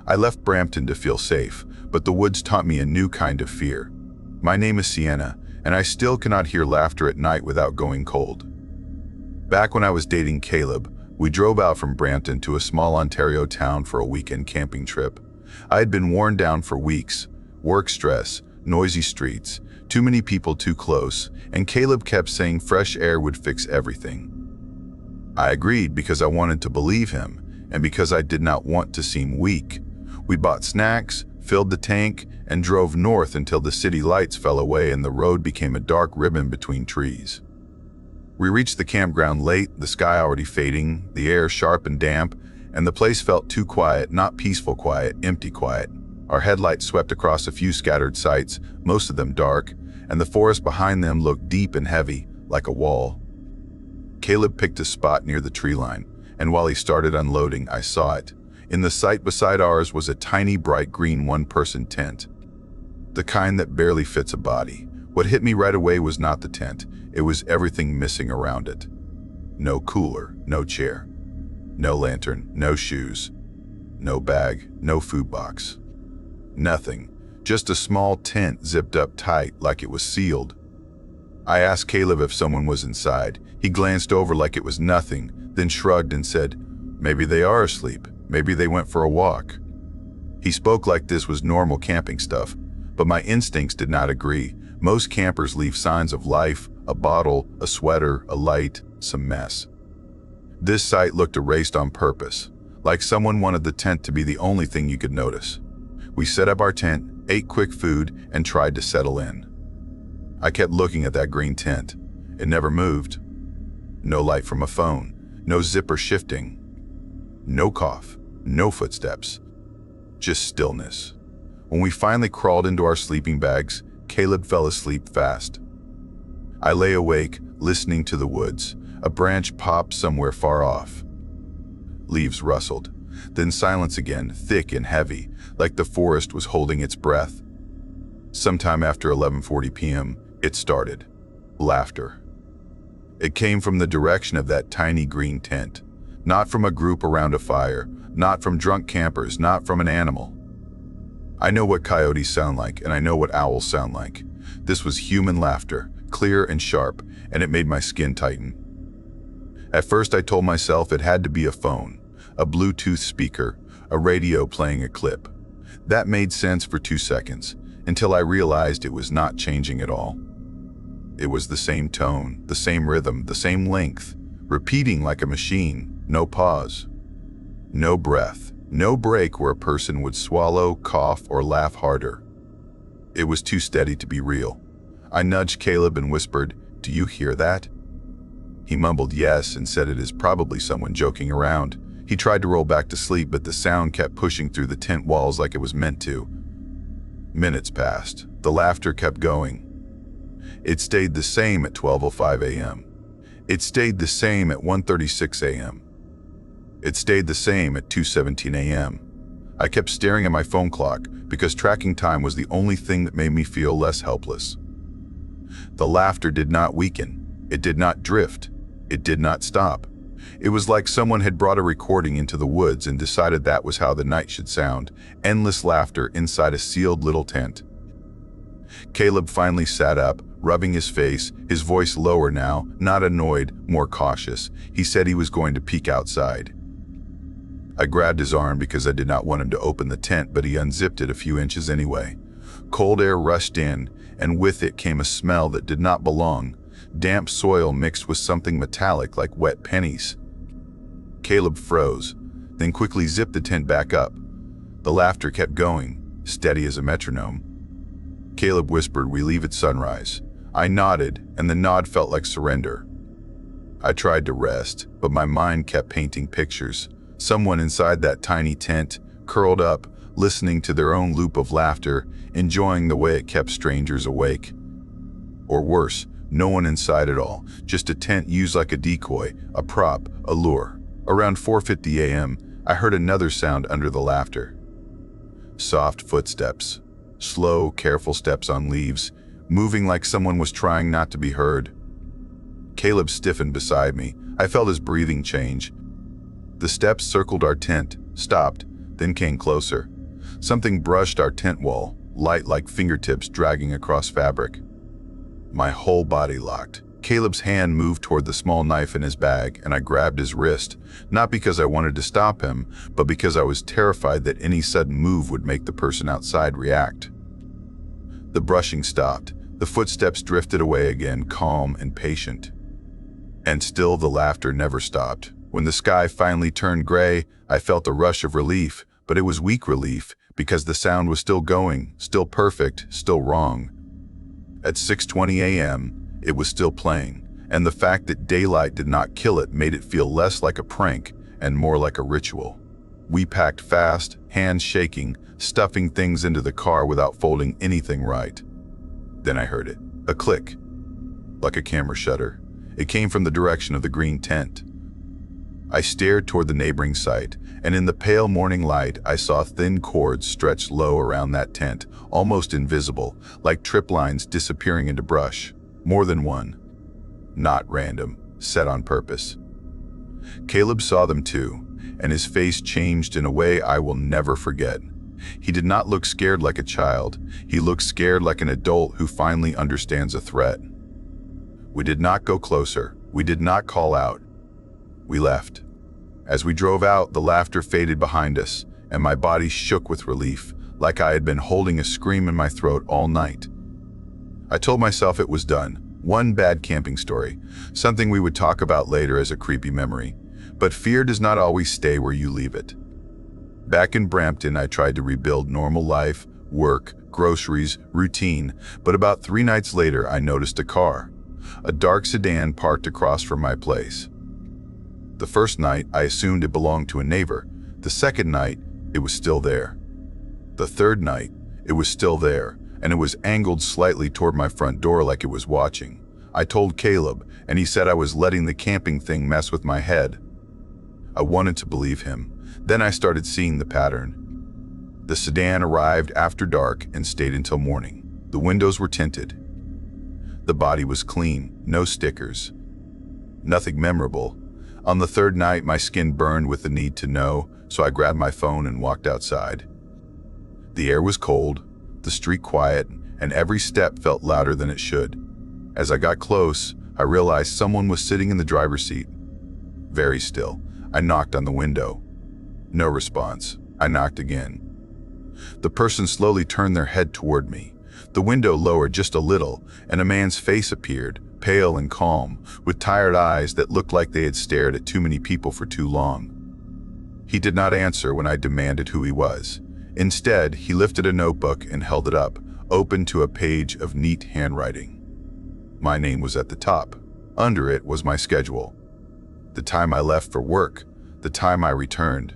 I left Brampton to feel safe, but the woods taught me a new kind of fear. My name is Sienna, and I still cannot hear laughter at night without going cold. Back when I was dating Caleb, we drove out from Brampton to a small Ontario town for a weekend camping trip. I had been worn down for weeks, work stress, noisy streets, too many people too close, and Caleb kept saying fresh air would fix everything. I agreed because I wanted to believe him, and because I did not want to seem weak. We bought snacks, filled the tank, and drove north until the city lights fell away and the road became a dark ribbon between trees. We reached the campground late, the sky already fading, the air sharp and damp, and the place felt too quiet, not peaceful quiet, empty quiet. Our headlights swept across a few scattered sites, most of them dark, and the forest behind them looked deep and heavy, like a wall. Caleb picked a spot near the tree line, and while he started unloading, I saw it. In the site beside ours was a tiny bright green one-person tent. The kind that barely fits a body. What hit me right away was not the tent, it was everything missing around it. No cooler, no chair, no lantern, no shoes, no bag, no food box. Nothing, just a small tent zipped up tight like it was sealed. I asked Caleb if someone was inside. He glanced over like it was nothing, then shrugged and said, "Maybe they are asleep. Maybe they went for a walk." He spoke like this was normal camping stuff, but my instincts did not agree. Most campers leave signs of life, a bottle, a sweater, a light, some mess. This site looked erased on purpose, like someone wanted the tent to be the only thing you could notice. We set up our tent, ate quick food, and tried to settle in. I kept looking at that green tent. It never moved. No light from a phone, no zipper shifting, no cough, no footsteps, just stillness. When we finally crawled into our sleeping bags, Caleb fell asleep fast. I lay awake, listening to the woods. A branch popped somewhere far off. Leaves rustled, then silence again, thick and heavy, like the forest was holding its breath. Sometime after 11:40 p.m., it started. Laughter. It came from the direction of that tiny green tent, not from a group around a fire, not from drunk campers, not from an animal. I know what coyotes sound like, and I know what owls sound like. This was human laughter, clear and sharp, and it made my skin tighten. At first I told myself it had to be a phone, a Bluetooth speaker, a radio playing a clip. That made sense for 2 seconds, until I realized it was not changing at all. It was the same tone, the same rhythm, the same length, repeating like a machine, no pause, no breath, no break where a person would swallow, cough, or laugh harder. It was too steady to be real. I nudged Caleb and whispered, "Do you hear that?" He mumbled yes and said it is probably someone joking around. He tried to roll back to sleep, but the sound kept pushing through the tent walls like it was meant to. Minutes passed. The laughter kept going. It stayed the same at 12:05 a.m. It stayed the same at 1:36 a.m. It stayed the same at 2:17 a.m. I kept staring at my phone clock because tracking time was the only thing that made me feel less helpless. The laughter did not weaken. It did not drift. It did not stop. It was like someone had brought a recording into the woods and decided that was how the night should sound. Endless laughter inside a sealed little tent. Caleb finally sat up, rubbing his face, his voice lower now, not annoyed, more cautious. He said he was going to peek outside. I grabbed his arm because I did not want him to open the tent, but he unzipped it a few inches anyway. Cold air rushed in, and with it came a smell that did not belong. Damp soil mixed with something metallic like wet pennies. Caleb froze, then quickly zipped the tent back up. The laughter kept going, steady as a metronome. Caleb whispered, "We leave at sunrise." I nodded, and the nod felt like surrender. I tried to rest, but my mind kept painting pictures. Someone inside that tiny tent, curled up, listening to their own loop of laughter, enjoying the way it kept strangers awake. Or worse, no one inside at all, just a tent used like a decoy, a prop, a lure. Around 4:50 a.m., I heard another sound under the laughter. Soft footsteps, slow, careful steps on leaves, moving like someone was trying not to be heard. Caleb stiffened beside me. I felt his breathing change. The steps circled our tent, stopped, then came closer. Something brushed our tent wall, light like fingertips dragging across fabric. My whole body locked. Caleb's hand moved toward the small knife in his bag, and I grabbed his wrist, not because I wanted to stop him, but because I was terrified that any sudden move would make the person outside react. The brushing stopped. The footsteps drifted away again, calm and patient. And still the laughter never stopped. When the sky finally turned gray, I felt a rush of relief. but it was weak relief because the sound was still going, still perfect, still wrong. At 6:20 a.m., it was still playing, and the fact that daylight did not kill it made it feel less like a prank and more like a ritual. We packed fast, hands shaking, stuffing things into the car without folding anything right. Then I heard it, a click, like a camera shutter. It came from the direction of the green tent. I stared toward the neighboring site, and in the pale morning light, I saw thin cords stretched low around that tent, almost invisible, like trip lines disappearing into brush. More than one. Not random, set on purpose. Caleb saw them too, and his face changed in a way I will never forget. He did not look scared like a child. He looked scared like an adult who finally understands a threat. We did not go closer. We did not call out. We left. As we drove out, the laughter faded behind us, and my body shook with relief, like I had been holding a scream in my throat all night. I told myself it was done. One bad camping story, something we would talk about later as a creepy memory. But fear does not always stay where you leave it. Back in Brampton, I tried to rebuild normal life, work, groceries, routine, but about 3 nights later, I noticed a car. A dark sedan parked across from my place. The first night, I assumed it belonged to a neighbor. The second night, it was still there. The third night, it was still there, and it was angled slightly toward my front door like it was watching. I told Caleb, and he said I was letting the camping thing mess with my head. I wanted to believe him. Then I started seeing the pattern. The sedan arrived after dark and stayed until morning. The windows were tinted. The body was clean, no stickers. Nothing memorable. On the third night, my skin burned with the need to know, so I grabbed my phone and walked outside. The air was cold, the street quiet, and every step felt louder than it should. As I got close, I realized someone was sitting in the driver's seat. Very still. I knocked on the window. No response. I knocked again. The person slowly turned their head toward me. The window lowered just a little, and a man's face appeared, pale and calm, with tired eyes that looked like they had stared at too many people for too long. He did not answer when I demanded who he was. Instead, he lifted a notebook and held it up, open to a page of neat handwriting. My name was at the top. Under it was my schedule. The time I left for work, the time I returned,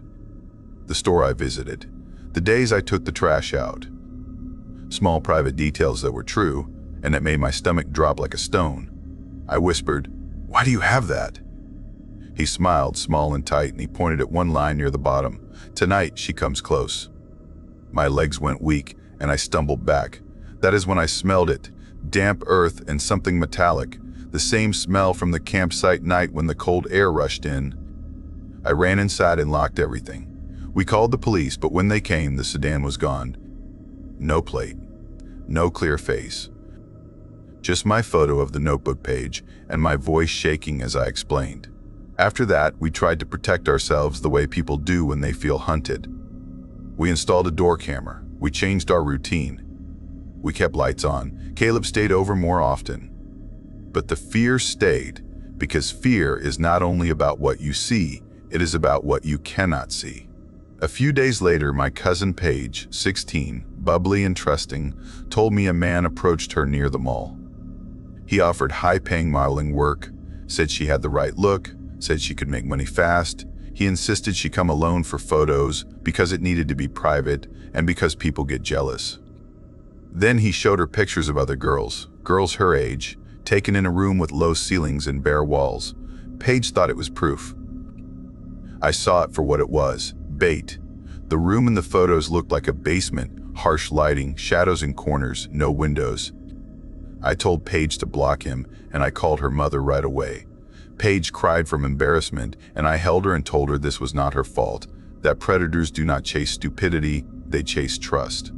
the store I visited, the days I took the trash out. Small private details that were true, and it made my stomach drop like a stone. I whispered, "Why do you have that?" He smiled, small and tight, and he pointed at one line near the bottom. "Tonight, she comes close." My legs went weak, and I stumbled back. That is when I smelled it, damp earth and something metallic, the same smell from the campsite night when the cold air rushed in. I ran inside and locked everything. We called the police, but when they came, the sedan was gone. No plate, no clear face. Just my photo of the notebook page and my voice shaking as I explained. After that, we tried to protect ourselves the way people do when they feel hunted. We installed a door camera. We changed our routine. We kept lights on. Caleb stayed over more often. But the fear stayed, because fear is not only about what you see, it is about what you cannot see. A few days later, my cousin Paige, 16, bubbly and trusting, told me a man approached her near the mall. He offered high-paying modeling work, said she had the right look, said she could make money fast. He insisted she come alone for photos because it needed to be private and because people get jealous. Then he showed her pictures of other girls her age, taken in a room with low ceilings and bare walls. Paige thought it was proof. I saw it for what it was, bait. The room in the photos looked like a basement, harsh lighting, shadows in corners, no windows. I told Paige to block him, and I called her mother right away. Paige cried from embarrassment, and I held her and told her this was not her fault, that predators do not chase stupidity, they chase trust.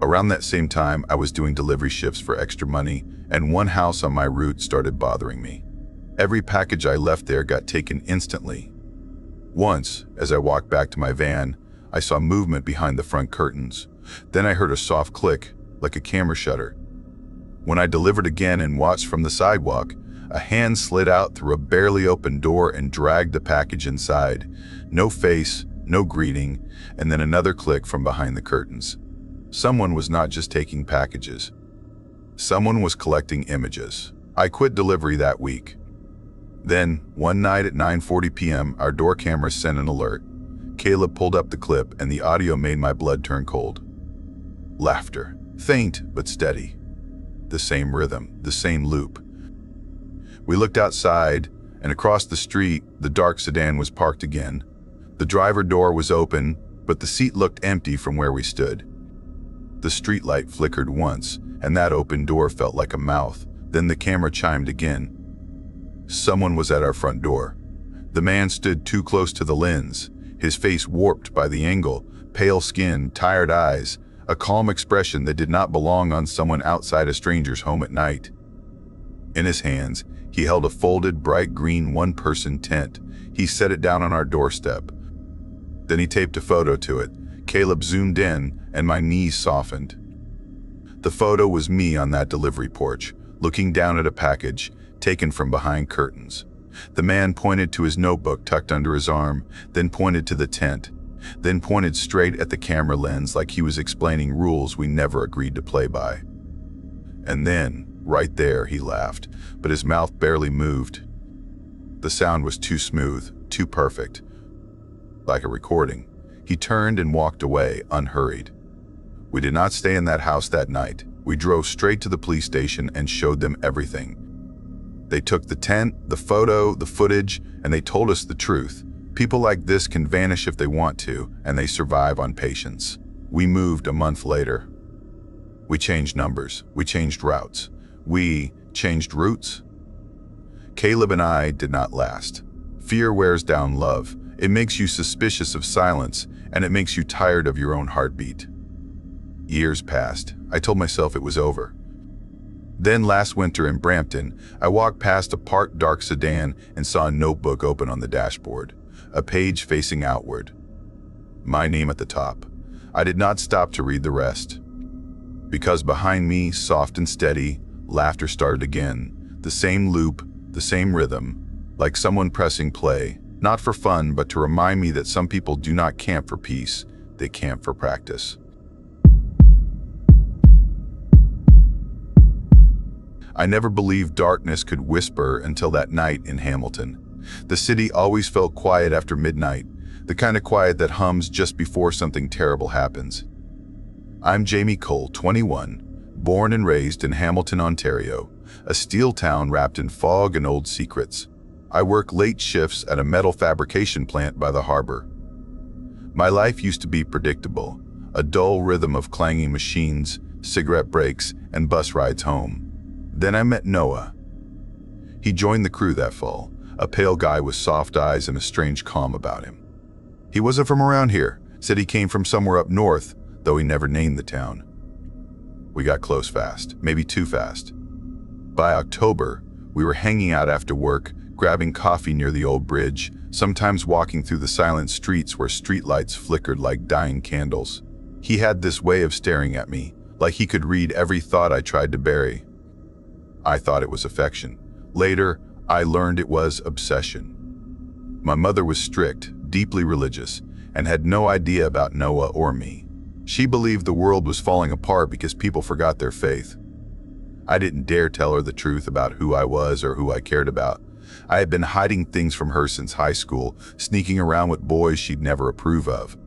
Around that same time, I was doing delivery shifts for extra money, and one house on my route started bothering me. Every package I left there got taken instantly. Once, as I walked back to my van, I saw movement behind the front curtains. Then I heard a soft click, like a camera shutter. When I delivered again and watched from the sidewalk, a hand slid out through a barely open door and dragged the package inside. No face, no greeting, and then another click from behind the curtains. Someone was not just taking packages. Someone was collecting images. I quit delivery that week. Then, one night at 9:40 p.m., our door camera sent an alert. Caleb pulled up the clip, and the audio made my blood turn cold. Laughter. Faint, but steady. The same rhythm, the same loop. We looked outside, and across the street, the dark sedan was parked again. The driver door was open, but the seat looked empty from where we stood. The streetlight flickered once, and that open door felt like a mouth. Then the camera chimed again. Someone was at our front door. The man stood too close to the lens, his face warped by the angle, pale skin, tired eyes, a calm expression that did not belong on someone outside a stranger's home at night. In his hands, he held a folded, bright green one-person tent. He set it down on our doorstep. Then he taped a photo to it. Caleb zoomed in, and my knees softened. The photo was me on that delivery porch, looking down at a package, taken from behind curtains. The man pointed to his notebook tucked under his arm, then pointed to the tent, then pointed straight at the camera lens like he was explaining rules we never agreed to play by. And then, right there, he laughed, but his mouth barely moved. The sound was too smooth, too perfect. Like a recording. He turned and walked away, unhurried. We did not stay in that house that night. We drove straight to the police station and showed them everything. They took the tent, the photo, the footage, and they told us the truth. People like this can vanish if they want to, and they survive on patience. We moved a month later. We changed numbers. We changed routes. We changed routes. Caleb and I did not last. Fear wears down love. It makes you suspicious of silence, and it makes you tired of your own heartbeat. Years passed. I told myself it was over. Then last winter in Brampton, I walked past a parked dark sedan and saw a notebook open on the dashboard, a page facing outward. My name at the top. I did not stop to read the rest. Because behind me, soft and steady, laughter started again. The same loop, the same rhythm, like someone pressing play, not for fun, but to remind me that some people do not camp for peace, they camp for practice. I never believed darkness could whisper until that night in Hamilton. The city always felt quiet after midnight, the kind of quiet that hums just before something terrible happens. I'm Jamie Cole, 21, born and raised in Hamilton, Ontario, a steel town wrapped in fog and old secrets. I work late shifts at a metal fabrication plant by the harbor. My life used to be predictable, a dull rhythm of clanging machines, cigarette breaks, and bus rides home. Then I met Noah. He joined the crew that fall, a pale guy with soft eyes and a strange calm about him. He wasn't from around here, said he came from somewhere up north, though he never named the town. We got close fast, maybe too fast. By October, we were hanging out after work, grabbing coffee near the old bridge, sometimes walking through the silent streets where streetlights flickered like dying candles. He had this way of staring at me, like he could read every thought I tried to bury. I thought it was affection. Later, I learned it was obsession. My mother was strict, deeply religious, and had no idea about Noah or me. She believed the world was falling apart because people forgot their faith. I didn't dare tell her the truth about who I was or who I cared about. I had been hiding things from her since high school, sneaking around with boys she'd never approve of.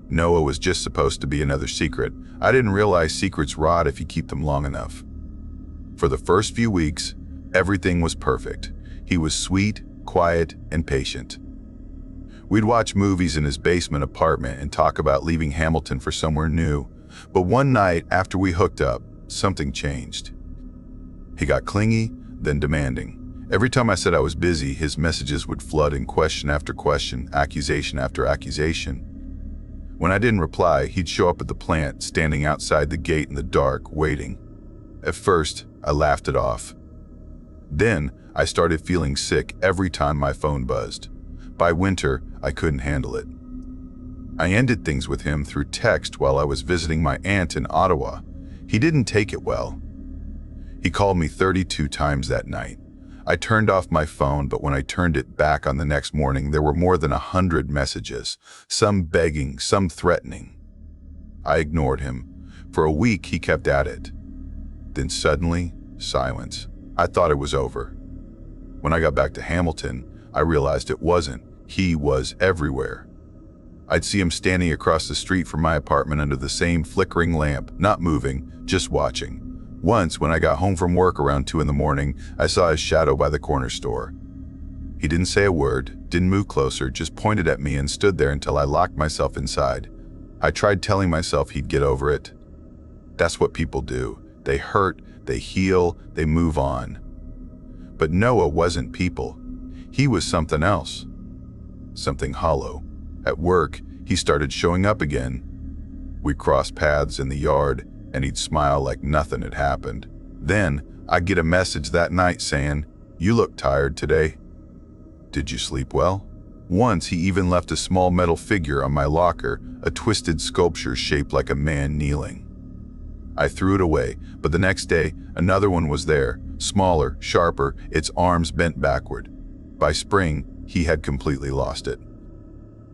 Noah was just supposed to be another secret. I didn't realize secrets rot if you keep them long enough. For the first few weeks, everything was perfect. He was sweet, quiet, and patient. We'd watch movies in his basement apartment and talk about leaving Hamilton for somewhere new. But one night after we hooked up, something changed. He got clingy, then demanding. Every time I said I was busy, his messages would flood in question after question, accusation after accusation. When I didn't reply, he'd show up at the plant, standing outside the gate in the dark, waiting. At first, I laughed it off. Then, I started feeling sick every time my phone buzzed. By winter, I couldn't handle it. I ended things with him through text while I was visiting my aunt in Ottawa. He didn't take it well. He called me 32 times that night. I turned off my phone, but when I turned it back on the next morning, there were more than 100 messages, some begging, some threatening. I ignored him. For a week, he kept at it. Then suddenly, silence. I thought it was over. When I got back to Hamilton, I realized it wasn't. He was everywhere. I'd see him standing across the street from my apartment under the same flickering lamp, not moving, just watching. Once, when I got home from work around 2 in the morning, I saw his shadow by the corner store. He didn't say a word, didn't move closer, just pointed at me and stood there until I locked myself inside. I tried telling myself he'd get over it. That's what people do. They hurt, they heal, they move on. But Noah wasn't people. He was something else. Something hollow. At work, he started showing up again. We'd cross paths in the yard, and he'd smile like nothing had happened. Then, I'd get a message that night saying, "You look tired today. Did you sleep well?" Once, he even left a small metal figure on my locker, a twisted sculpture shaped like a man kneeling. I threw it away, but the next day, another one was there, smaller, sharper, its arms bent backward. By spring, he had completely lost it.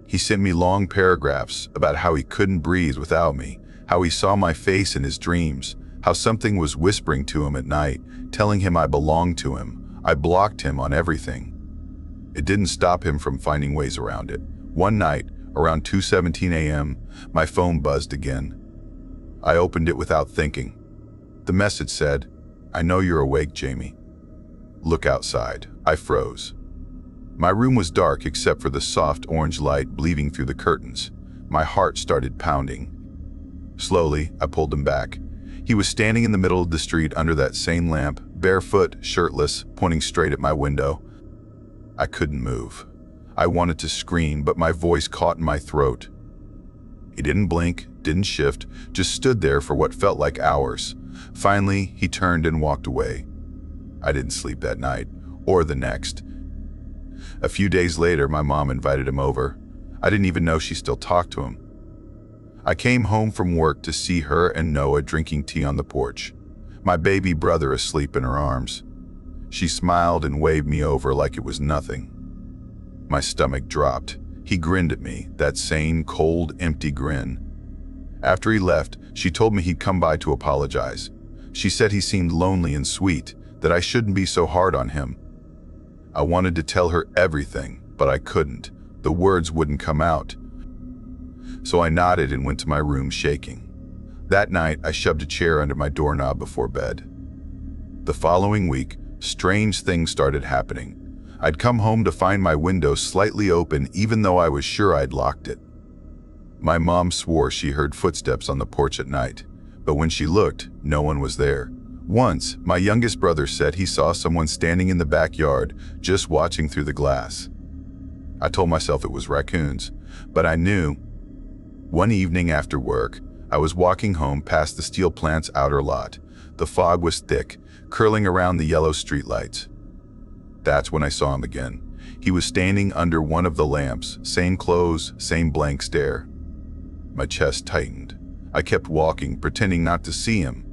He sent me long paragraphs about how he couldn't breathe without me, how he saw my face in his dreams, how something was whispering to him at night, telling him I belonged to him. I blocked him on everything. It didn't stop him from finding ways around it. One night, around 2:17 a.m., my phone buzzed again. I opened it without thinking. The message said, "I know you're awake, Jamie. Look outside." I froze. My room was dark except for the soft orange light bleeding through the curtains. My heart started pounding. Slowly, I pulled him back. He was standing in the middle of the street under that same lamp, barefoot, shirtless, pointing straight at my window. I couldn't move. I wanted to scream, but my voice caught in my throat. He didn't blink, didn't shift, just stood there for what felt like hours. Finally, he turned and walked away. I didn't sleep that night, or the next. A few days later, my mom invited him over. I didn't even know she still talked to him. I came home from work to see her and Noah drinking tea on the porch, my baby brother asleep in her arms. She smiled and waved me over like it was nothing. My stomach dropped. He grinned at me, that same cold, empty grin. After he left, she told me he'd come by to apologize. She said he seemed lonely and sweet, that I shouldn't be so hard on him. I wanted to tell her everything, but I couldn't. The words wouldn't come out. So I nodded and went to my room shaking. That night, I shoved a chair under my doorknob before bed. The following week, strange things started happening. I'd come home to find my window slightly open even though I was sure I'd locked it. My mom swore she heard footsteps on the porch at night, but when she looked, no one was there. Once, my youngest brother said he saw someone standing in the backyard, just watching through the glass. I told myself it was raccoons, but I knew. One evening after work, I was walking home past the steel plant's outer lot. The fog was thick, curling around the yellow streetlights. That's when I saw him again. He was standing under one of the lamps, same clothes, same blank stare. My chest tightened. I kept walking, pretending not to see him.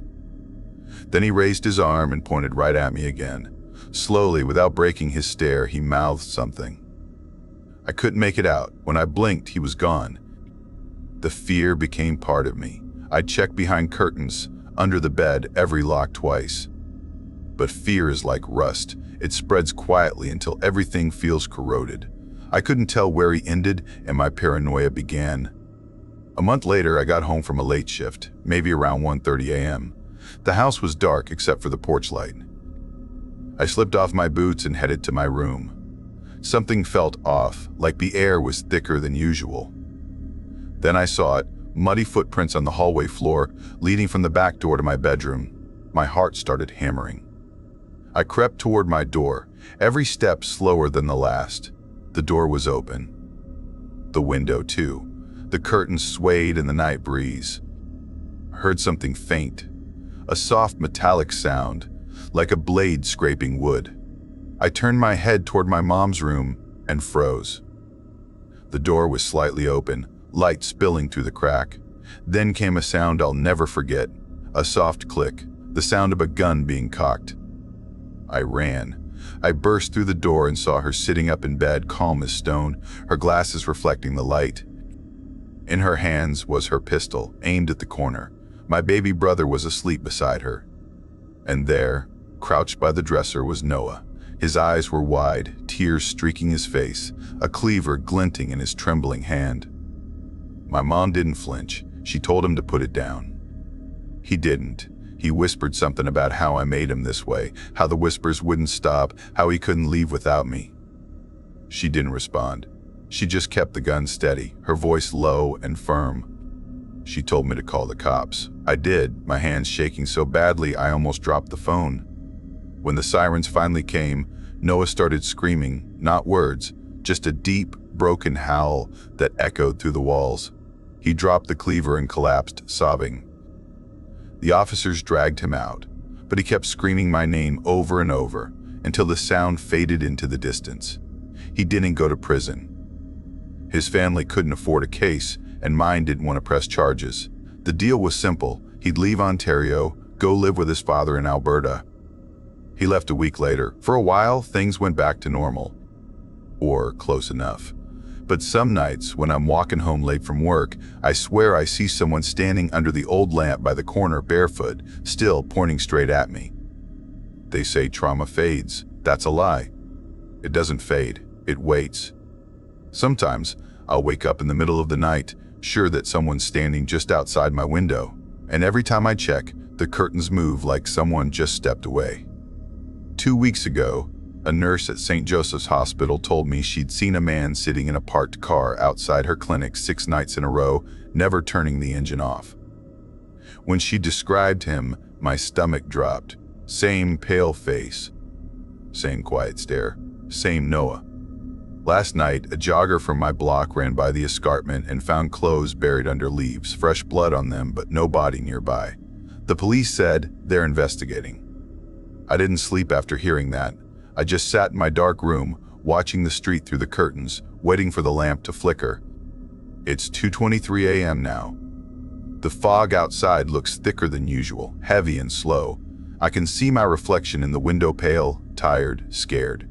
Then he raised his arm and pointed right at me again. Slowly, without breaking his stare, he mouthed something. I couldn't make it out. When I blinked, he was gone. The fear became part of me. I checked behind curtains, under the bed, every lock twice. But fear is like rust. It spreads quietly until everything feels corroded. I couldn't tell where he ended, and my paranoia began. A month later, I got home from a late shift, maybe around 1:30 a.m. The house was dark except for the porch light. I slipped off my boots and headed to my room. Something felt off, like the air was thicker than usual. Then I saw it, muddy footprints on the hallway floor, leading from the back door to my bedroom. My heart started hammering. I crept toward my door, every step slower than the last. The door was open. The window, too. The curtains swayed in the night breeze. I heard something faint, a soft metallic sound, like a blade scraping wood. I turned my head toward my mom's room and froze. The door was slightly open, light spilling through the crack. Then came a sound I'll never forget, a soft click, the sound of a gun being cocked. I ran. I burst through the door and saw her sitting up in bed, calm as stone, her glasses reflecting the light. In her hands was her pistol, aimed at the corner. My baby brother was asleep beside her. And there, crouched by the dresser, was Noah. His eyes were wide, tears streaking his face, a cleaver glinting in his trembling hand. My mom didn't flinch. She told him to put it down. He didn't. He whispered something about how I made him this way, how the whispers wouldn't stop, how he couldn't leave without me. She didn't respond. She just kept the gun steady, her voice low and firm. She told me to call the cops. I did, my hands shaking so badly I almost dropped the phone. When the sirens finally came, Noah started screaming, not words, just a deep, broken howl that echoed through the walls. He dropped the cleaver and collapsed, sobbing. The officers dragged him out, but he kept screaming my name over and over until the sound faded into the distance. He didn't go to prison. His family couldn't afford a case, and mine didn't want to press charges. The deal was simple. He'd leave Ontario, go live with his father in Alberta. He left a week later. For a while, things went back to normal. Or close enough. But some nights, when I'm walking home late from work, I swear I see someone standing under the old lamp by the corner barefoot, still pointing straight at me. They say trauma fades. That's a lie. It doesn't fade. It waits. Sometimes, I'll wake up in the middle of the night, sure that someone's standing just outside my window. And every time I check, the curtains move like someone just stepped away. 2 weeks ago, a nurse at St. Joseph's Hospital told me she'd seen a man sitting in a parked car outside her clinic 6 nights in a row, never turning the engine off. When she described him, my stomach dropped. Same pale face, same quiet stare, same Noah. Last night, a jogger from my block ran by the escarpment and found clothes buried under leaves, fresh blood on them, but no body nearby. The police said they're investigating. I didn't sleep after hearing that. I just sat in my dark room, watching the street through the curtains, waiting for the lamp to flicker. It's 2:23 a.m. now. The fog outside looks thicker than usual, heavy and slow. I can see my reflection in the window, pale, tired, scared.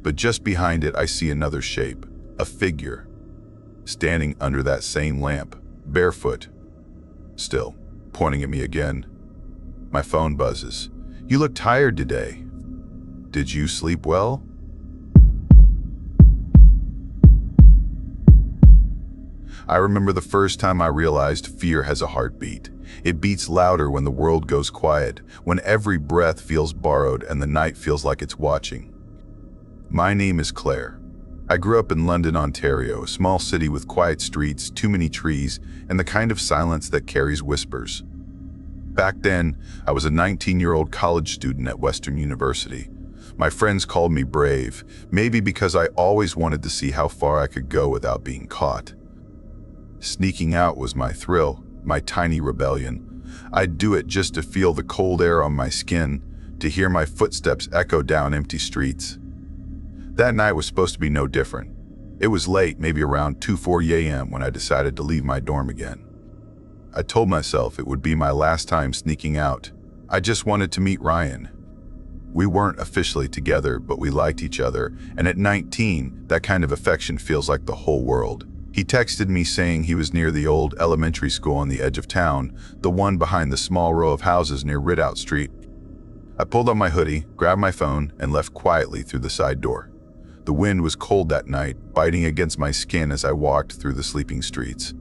But just behind it, I see another shape, a figure, standing under that same lamp, barefoot, still, pointing at me again. My phone buzzes. You look tired today. Did you sleep well? I remember the first time I realized fear has a heartbeat. It beats louder when the world goes quiet, when every breath feels borrowed and the night feels like it's watching. My name is Claire. I grew up in London, Ontario, a small city with quiet streets, too many trees, and the kind of silence that carries whispers. Back then, I was a 19-year-old college student at Western University. My friends called me brave, maybe because I always wanted to see how far I could go without being caught. Sneaking out was my thrill, my tiny rebellion. I'd do it just to feel the cold air on my skin, to hear my footsteps echo down empty streets. That night was supposed to be no different. It was late, maybe around 2:40 a.m. when I decided to leave my dorm again. I told myself it would be my last time sneaking out. I just wanted to meet Ryan. We weren't officially together, but we liked each other, and at 19, that kind of affection feels like the whole world. He texted me saying he was near the old elementary school on the edge of town, the one behind the small row of houses near Rideout Street. I pulled on my hoodie, grabbed my phone, and left quietly through the side door. The wind was cold that night, biting against my skin as I walked through the sleeping streets.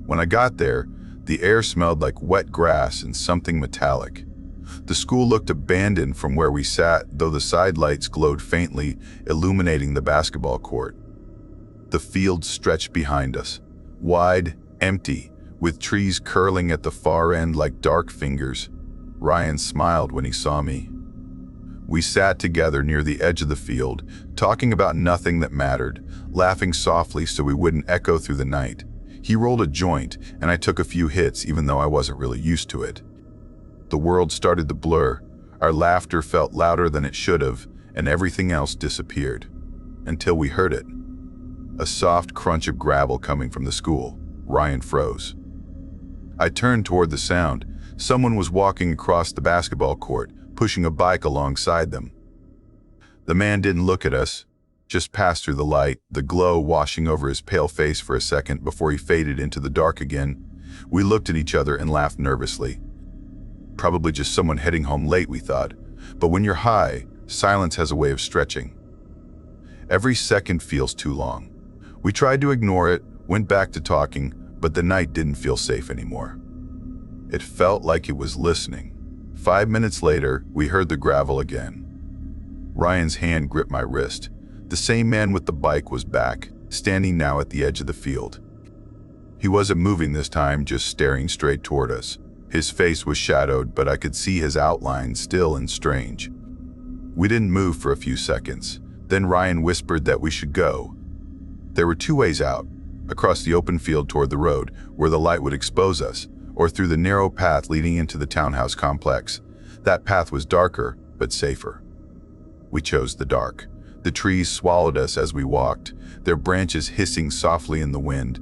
When I got there, the air smelled like wet grass and something metallic. The school looked abandoned from where we sat, though the side lights glowed faintly, illuminating the basketball court. The field stretched behind us, wide, empty, with trees curling at the far end like dark fingers. Ryan smiled when he saw me. We sat together near the edge of the field, talking about nothing that mattered, laughing softly so we wouldn't echo through the night. He rolled a joint, and I took a few hits even though I wasn't really used to it. The world started to blur. Our laughter felt louder than it should have, and everything else disappeared. Until we heard it. A soft crunch of gravel coming from the school. Ryan froze. I turned toward the sound. Someone was walking across the basketball court, pushing a bike alongside them. The man didn't look at us, just passed through the light, the glow washing over his pale face for a second before he faded into the dark again. We looked at each other and laughed nervously. Probably just someone heading home late, we thought. But when you're high, silence has a way of stretching. Every second feels too long. We tried to ignore it, went back to talking, but the night didn't feel safe anymore. It felt like it was listening. 5 minutes later, we heard the gravel again. Ryan's hand gripped my wrist. The same man with the bike was back, standing now at the edge of the field. He wasn't moving this time, just staring straight toward us. His face was shadowed, but I could see his outline still and strange. We didn't move for a few seconds. Then Ryan whispered that we should go. There were 2 ways out, across the open field toward the road, where the light would expose us, or through the narrow path leading into the townhouse complex. That path was darker, but safer. We chose the dark. The trees swallowed us as we walked, their branches hissing softly in the wind.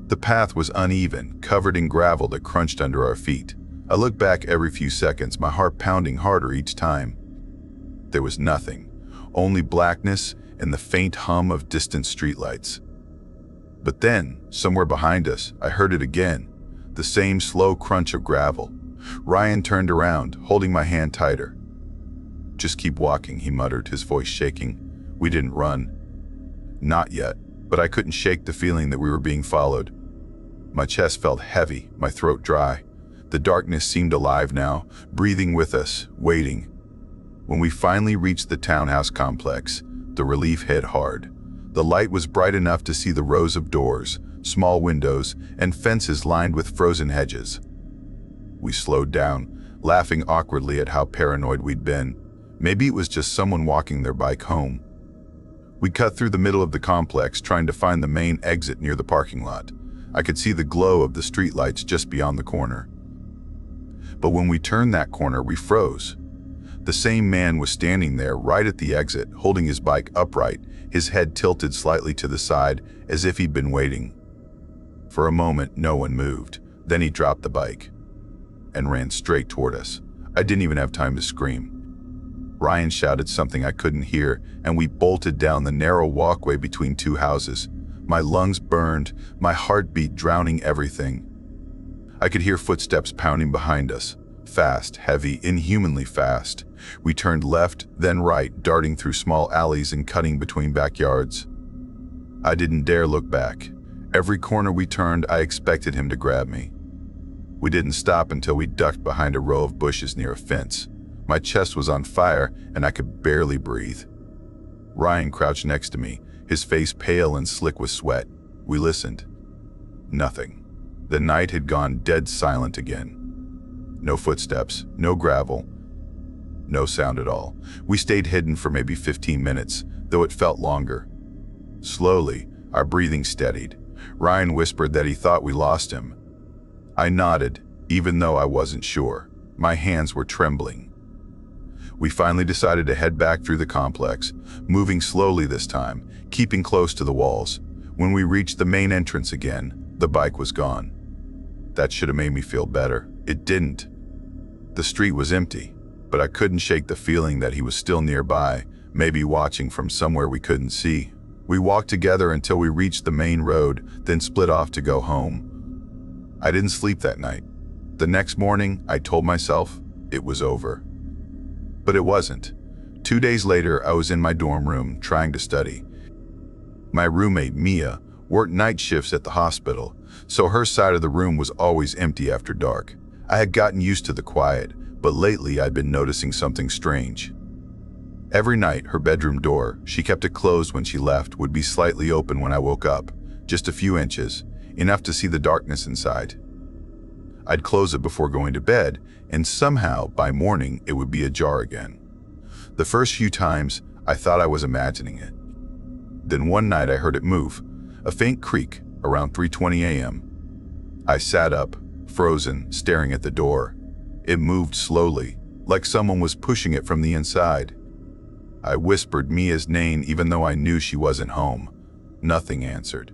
The path was uneven, covered in gravel that crunched under our feet. I looked back every few seconds, my heart pounding harder each time. There was nothing, only blackness and the faint hum of distant streetlights. But then, somewhere behind us, I heard it again, the same slow crunch of gravel. Ryan turned around, holding my hand tighter. "Just keep walking," he muttered, his voice shaking. We didn't run. Not yet, but I couldn't shake the feeling that we were being followed. My chest felt heavy, my throat dry. The darkness seemed alive now, breathing with us, waiting. When we finally reached the townhouse complex, the relief hit hard. The light was bright enough to see the rows of doors, small windows, and fences lined with frozen hedges. We slowed down, laughing awkwardly at how paranoid we'd been. Maybe it was just someone walking their bike home. We cut through the middle of the complex, trying to find the main exit near the parking lot. I could see the glow of the streetlights just beyond the corner. But when we turned that corner, we froze. The same man was standing there right at the exit, holding his bike upright, his head tilted slightly to the side, as if he'd been waiting. For a moment, no one moved. Then he dropped the bike and ran straight toward us. I didn't even have time to scream. Ryan shouted something I couldn't hear, and we bolted down the narrow walkway between 2 houses. My lungs burned, my heartbeat drowning everything. I could hear footsteps pounding behind us. Fast, heavy, inhumanly fast. We turned left, then right, darting through small alleys and cutting between backyards. I didn't dare look back. Every corner we turned, I expected him to grab me. We didn't stop until we ducked behind a row of bushes near a fence. My chest was on fire, and I could barely breathe. Ryan crouched next to me, his face pale and slick with sweat. We listened. Nothing. The night had gone dead silent again. No footsteps, no gravel, no sound at all. We stayed hidden for maybe 15 minutes, though it felt longer. Slowly, our breathing steadied. Ryan whispered that he thought we lost him. I nodded, even though I wasn't sure. My hands were trembling. We finally decided to head back through the complex, moving slowly this time, keeping close to the walls. When we reached the main entrance again, the bike was gone. That should have made me feel better. It didn't. The street was empty, but I couldn't shake the feeling that he was still nearby, maybe watching from somewhere we couldn't see. We walked together until we reached the main road, then split off to go home. I didn't sleep that night. The next morning, I told myself it was over. But it wasn't. 2 days later, I was in my dorm room trying to study. My roommate, Mia, worked night shifts at the hospital, so her side of the room was always empty after dark. I had gotten used to the quiet, but lately I'd been noticing something strange. Every night, her bedroom door, she kept it closed when she left, would be slightly open when I woke up, just a few inches, enough to see the darkness inside. I'd close it before going to bed, and somehow, by morning, it would be ajar again. The first few times, I thought I was imagining it. Then one night I heard it move, a faint creak, around 3:20 a.m. I sat up, frozen, staring at the door. It moved slowly, like someone was pushing it from the inside. I whispered Mia's name even though I knew she wasn't home. Nothing answered.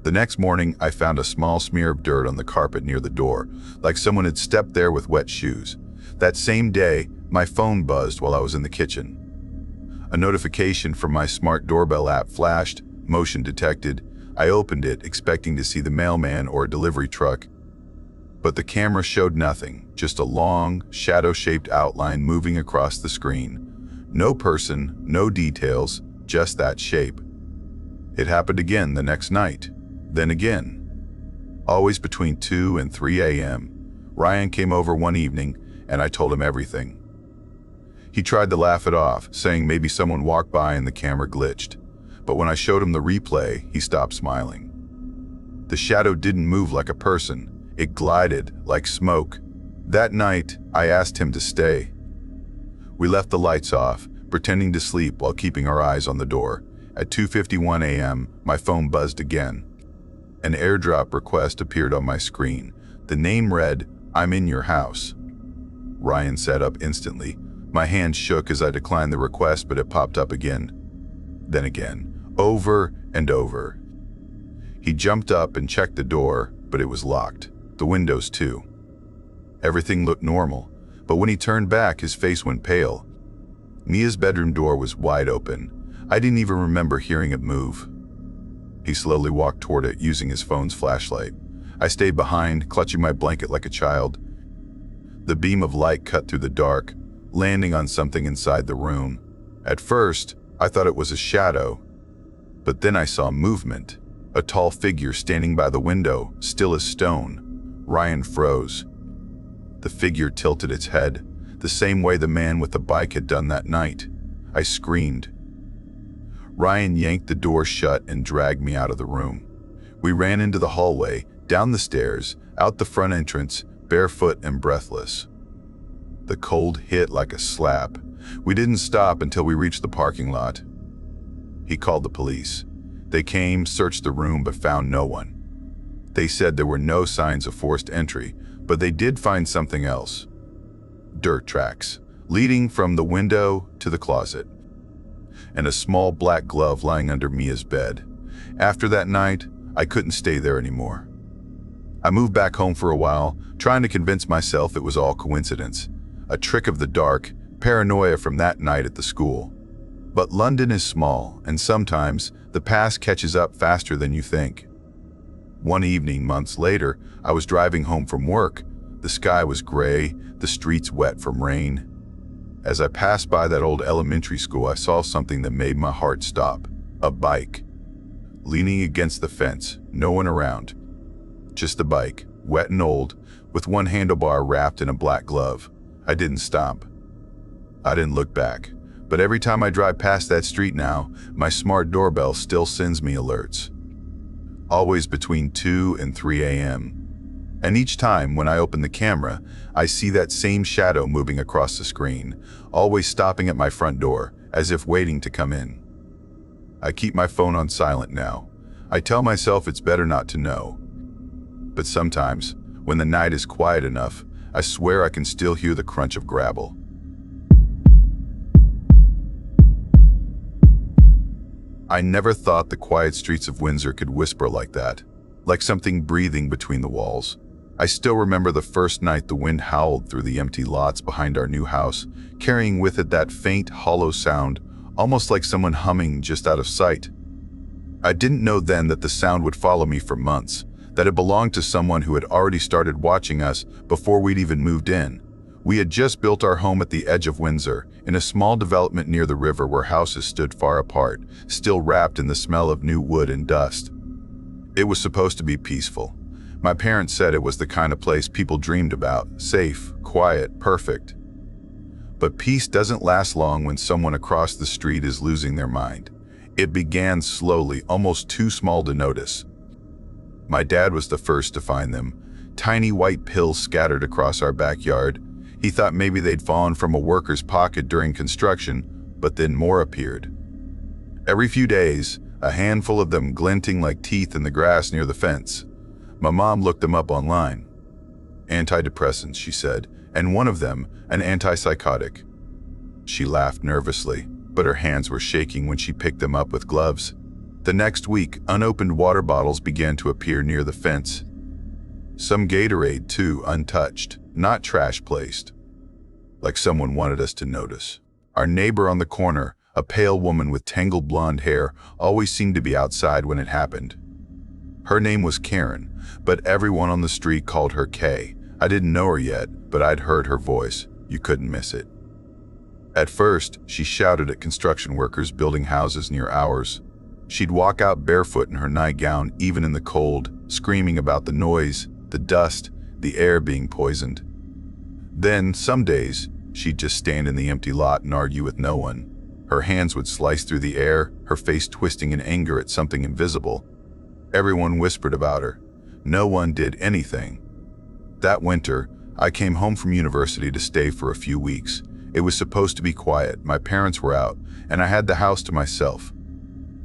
The next morning, I found a small smear of dirt on the carpet near the door, like someone had stepped there with wet shoes. That same day, my phone buzzed while I was in the kitchen. A notification from my smart doorbell app flashed, motion detected. I opened it, expecting to see the mailman or a delivery truck. But the camera showed nothing, just a long, shadow-shaped outline moving across the screen. No person, no details, just that shape. It happened again the next night, then again. Always between 2 and 3 a.m. Ryan came over one evening, and I told him everything. He tried to laugh it off, saying maybe someone walked by and the camera glitched. But when I showed him the replay, he stopped smiling. The shadow didn't move like a person. It glided like smoke. That night, I asked him to stay. We left the lights off, pretending to sleep while keeping our eyes on the door. At 2:51 a.m., my phone buzzed again. An airdrop request appeared on my screen. The name read, "I'm in your house." Ryan sat up instantly. My hand shook as I declined the request, but it popped up again. Then again, over and over. He jumped up and checked the door, but it was locked. The windows too. Everything looked normal, but when he turned back, his face went pale. Mia's bedroom door was wide open. I didn't even remember hearing it move. He slowly walked toward it, using his phone's flashlight. I stayed behind, clutching my blanket like a child. The beam of light cut through the dark, landing on something inside the room. At first, I thought it was a shadow, but then I saw movement. A tall figure standing by the window, still as stone. Ryan froze. The figure tilted its head, the same way the man with the bike had done that night. I screamed. Ryan yanked the door shut and dragged me out of the room. We ran into the hallway, down the stairs, out the front entrance, barefoot and breathless. The cold hit like a slap. We didn't stop until we reached the parking lot. He called the police. They came, searched the room, but found no one. They said there were no signs of forced entry, but they did find something else. Dirt tracks, leading from the window to the closet, and a small black glove lying under Mia's bed. After that night, I couldn't stay there anymore. I moved back home for a while, trying to convince myself it was all coincidence, a trick of the dark, paranoia from that night at the school. But London is small, and sometimes the past catches up faster than you think. One evening, months later, I was driving home from work. The sky was gray, the streets wet from rain. As I passed by that old elementary school, I saw something that made my heart stop. A bike. Leaning against the fence, no one around. Just the bike, wet and old, with one handlebar wrapped in a black glove. I didn't stop. I didn't look back. But every time I drive past that street now, my smart doorbell still sends me alerts. Always between 2 and 3 a.m. And each time when I open the camera, I see that same shadow moving across the screen, always stopping at my front door, as if waiting to come in. I keep my phone on silent now. I tell myself it's better not to know. But sometimes, when the night is quiet enough, I swear I can still hear the crunch of gravel. I never thought the quiet streets of Windsor could whisper like that, like something breathing between the walls. I still remember the first night the wind howled through the empty lots behind our new house, carrying with it that faint, hollow sound, almost like someone humming just out of sight. I didn't know then that the sound would follow me for months, that it belonged to someone who had already started watching us before we'd even moved in. We had just built our home at the edge of Windsor, in a small development near the river where houses stood far apart, still wrapped in the smell of new wood and dust. It was supposed to be peaceful. My parents said it was the kind of place people dreamed about, safe, quiet, perfect. But peace doesn't last long when someone across the street is losing their mind. It began slowly, almost too small to notice. My dad was the first to find them, tiny white pills scattered across our backyard. He thought maybe they'd fallen from a worker's pocket during construction, but then more appeared. Every few days, a handful of them glinting like teeth in the grass near the fence. My mom looked them up online. Antidepressants, she said, and one of them, an antipsychotic. She laughed nervously, but her hands were shaking when she picked them up with gloves. The next week, unopened water bottles began to appear near the fence. Some Gatorade, too, untouched, not trash placed. Like someone wanted us to notice. Our neighbor on the corner, A pale woman with tangled blonde hair always seemed to be outside when it happened. Her name was Karen, but everyone on the street called her Kay. I didn't know her yet, but I'd heard her voice. You couldn't miss it. At first, she shouted at construction workers building houses near ours. She'd walk out barefoot in her nightgown, even in the cold, screaming about the noise, the dust, the air being poisoned. Then, some days, she'd just stand in the empty lot and argue with no one. Her hands would slice through the air, her face twisting in anger at something invisible. Everyone whispered about her. No one did anything. That winter, I came home from university to stay for a few weeks. It was supposed to be quiet, my parents were out, and I had the house to myself.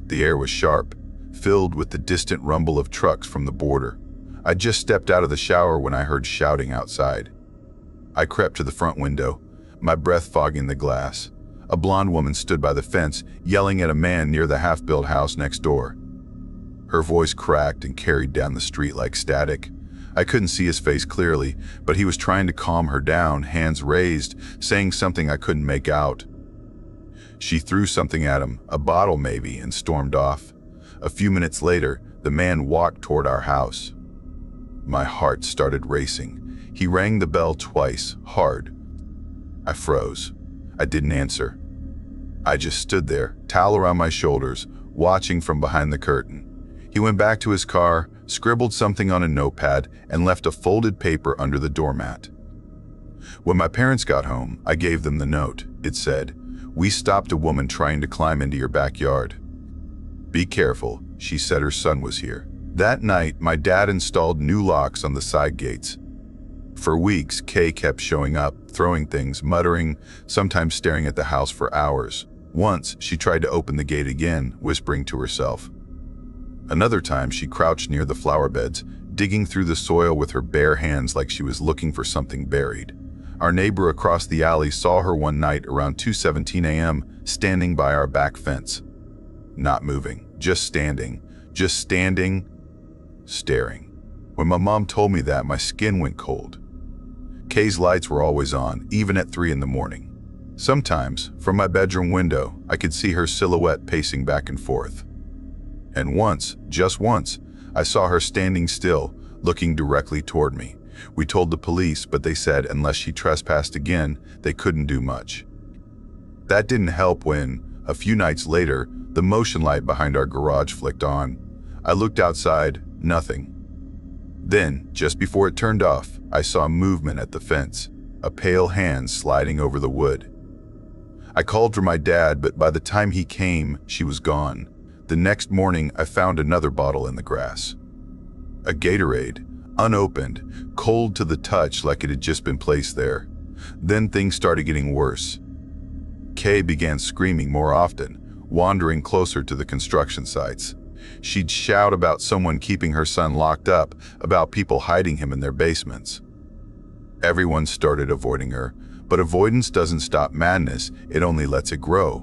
The air was sharp, filled with the distant rumble of trucks from the border. I just stepped out of the shower when I heard shouting outside. I crept to the front window, my breath fogging the glass. A blonde woman stood by the fence, yelling at a man near the half-built house next door. Her voice cracked and carried down the street like static. I couldn't see his face clearly, but he was trying to calm her down, hands raised, saying something I couldn't make out. She threw something at him, a bottle maybe, and stormed off. A few minutes later, the man walked toward our house. My heart started racing. He rang the bell twice, hard. I froze. I didn't answer. I just stood there, towel around my shoulders, watching from behind the curtain. He went back to his car, scribbled something on a notepad, and left a folded paper under the doormat. When my parents got home, I gave them the note. It said, "We stopped a woman trying to climb into your backyard. Be careful, she said her son was here." That night, my dad installed new locks on the side gates. For weeks, Kay kept showing up, throwing things, muttering, sometimes staring at the house for hours. Once, she tried to open the gate again, whispering to herself. Another time, she crouched near the flower beds, digging through the soil with her bare hands like she was looking for something buried. Our neighbor across the alley saw her one night around 2:17 a.m., standing by our back fence. Not moving, just standing, staring. When my mom told me that, my skin went cold. Kay's lights were always on, even at 3 in the morning. Sometimes, from my bedroom window, I could see her silhouette pacing back and forth. And once, just once, I saw her standing still, looking directly toward me. We told the police, but they said unless she trespassed again, they couldn't do much. That didn't help when, a few nights later, the motion light behind our garage flicked on. I looked outside, nothing. Then, just before it turned off, I saw movement at the fence, a pale hand sliding over the wood. I called for my dad, but by the time he came, she was gone. The next morning, I found another bottle in the grass. A Gatorade, unopened, cold to the touch like it had just been placed there. Then things started getting worse. Kay began screaming more often, wandering closer to the construction sites. She'd shout about someone keeping her son locked up, about people hiding him in their basements. Everyone started avoiding her, but avoidance doesn't stop madness, it only lets it grow.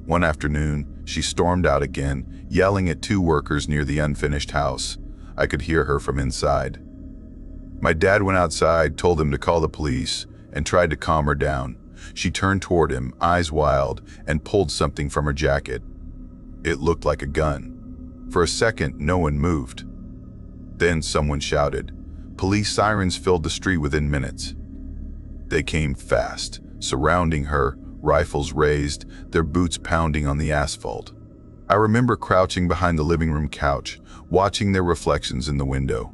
One afternoon, she stormed out again, yelling at 2 workers near the unfinished house. I could hear her from inside. My dad went outside, told them to call the police, and tried to calm her down. She turned toward him, eyes wild, and pulled something from her jacket. It looked like a gun. For a second, no one moved. Then someone shouted. Police sirens filled the street within minutes. They came fast, surrounding her, rifles raised, their boots pounding on the asphalt. I remember crouching behind the living room couch, watching their reflections in the window.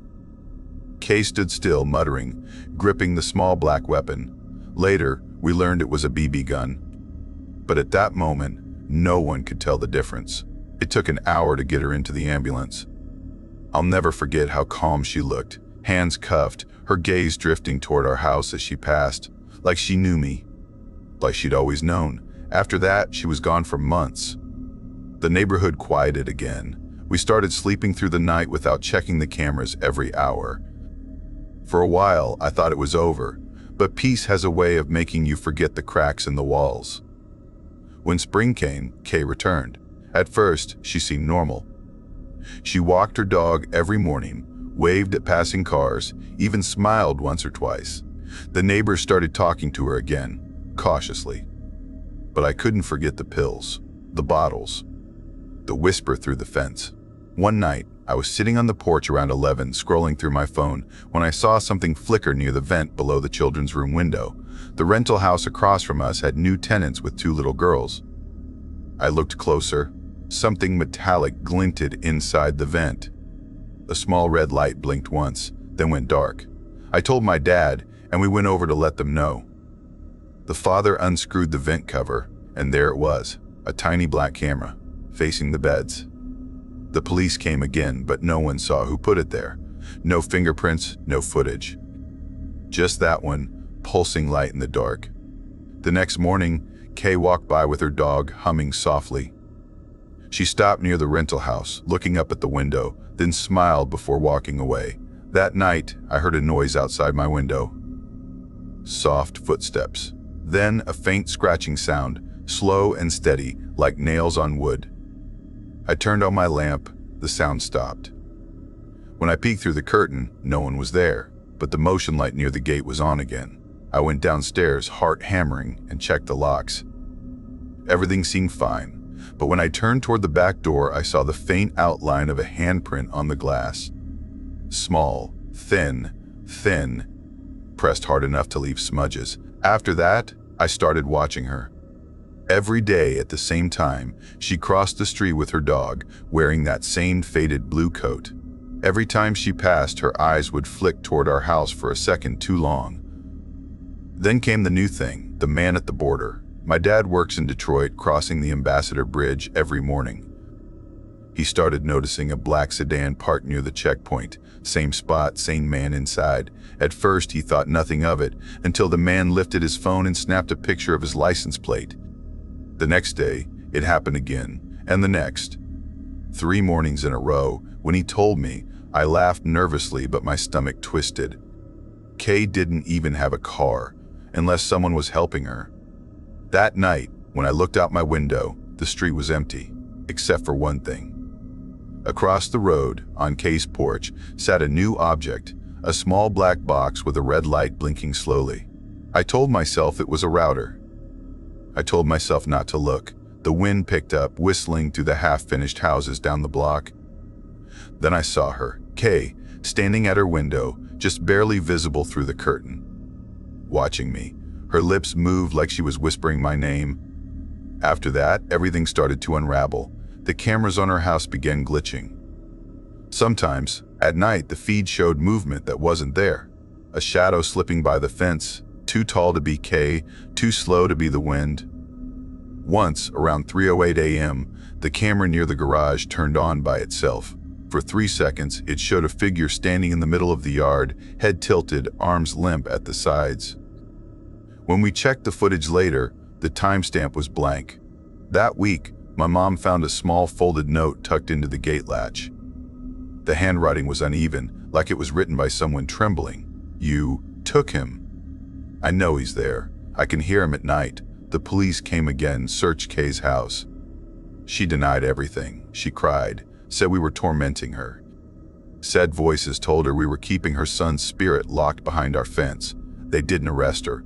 Kay stood still, muttering, gripping the small black weapon. Later, we learned it was a BB gun. But at that moment, no one could tell the difference. It took an hour to get her into the ambulance. I'll never forget how calm she looked, hands cuffed, her gaze drifting toward our house as she passed, like she knew me, like she'd always known. After that, she was gone for months. The neighborhood quieted again. We started sleeping through the night without checking the cameras every hour. For a while, I thought it was over, but peace has a way of making you forget the cracks in the walls. When spring came, Kay returned. At first, she seemed normal. She walked her dog every morning, waved at passing cars, even smiled once or twice. The neighbors started talking to her again, cautiously. But I couldn't forget the pills, the bottles, the whisper through the fence. One night, I was sitting on the porch around 11, scrolling through my phone, when I saw something flicker near the vent below the children's room window. The rental house across from us had new tenants with 2 little girls. I looked closer. Something metallic glinted inside the vent. A small red light blinked once, then went dark. I told my dad, and we went over to let them know. The father unscrewed the vent cover, and there it was, a tiny black camera, facing the beds. The police came again, but no one saw who put it there. No fingerprints, no footage. Just that one, pulsing light in the dark. The next morning, Kay walked by with her dog, humming softly. She stopped near the rental house, looking up at the window, then smiled before walking away. That night, I heard a noise outside my window. Soft footsteps. Then a faint scratching sound, slow and steady, like nails on wood. I turned on my lamp. The sound stopped. When I peeked through the curtain, no one was there, but the motion light near the gate was on again. I went downstairs, heart hammering, and checked the locks. Everything seemed fine, but when I turned toward the back door, I saw the faint outline of a handprint on the glass. Small, thin, pressed hard enough to leave smudges. After that, I started watching her. Every day at the same time, she crossed the street with her dog, wearing that same faded blue coat. Every time she passed, her eyes would flick toward our house for a second too long. Then came the new thing, the man at the border. My dad works in Detroit, crossing the Ambassador Bridge every morning. He started noticing a black sedan parked near the checkpoint. Same spot, same man inside. At first, he thought nothing of it, until the man lifted his phone and snapped a picture of his license plate. The next day, it happened again, and the next. 3 mornings in a row. When he told me, I laughed nervously, but my stomach twisted. Kay didn't even have a car, unless someone was helping her. That night, when I looked out my window, the street was empty, except for one thing. Across the road, on Kay's porch, sat a new object, a small black box with a red light blinking slowly. I told myself it was a router. I told myself not to look. The wind picked up, whistling through the half-finished houses down the block. Then I saw her, Kay, standing at her window, just barely visible through the curtain, watching me. Her lips moved like she was whispering my name. After that, everything started to unravel. The cameras on her house began glitching. Sometimes, at night, the feed showed movement that wasn't there. A shadow slipping by the fence, too tall to be Kay, too slow to be the wind. Once, around 3:08 a.m., the camera near the garage turned on by itself. For 3 seconds, it showed a figure standing in the middle of the yard, head tilted, arms limp at the sides. When we checked the footage later, the timestamp was blank. That week, my mom found a small folded note tucked into the gate latch. The handwriting was uneven, like it was written by someone trembling. "You took him. I know he's there. I can hear him at night. The police came again, searched Kay's house." She denied everything. She cried, said we were tormenting her. Said voices told her we were keeping her son's spirit locked behind our fence. They didn't arrest her,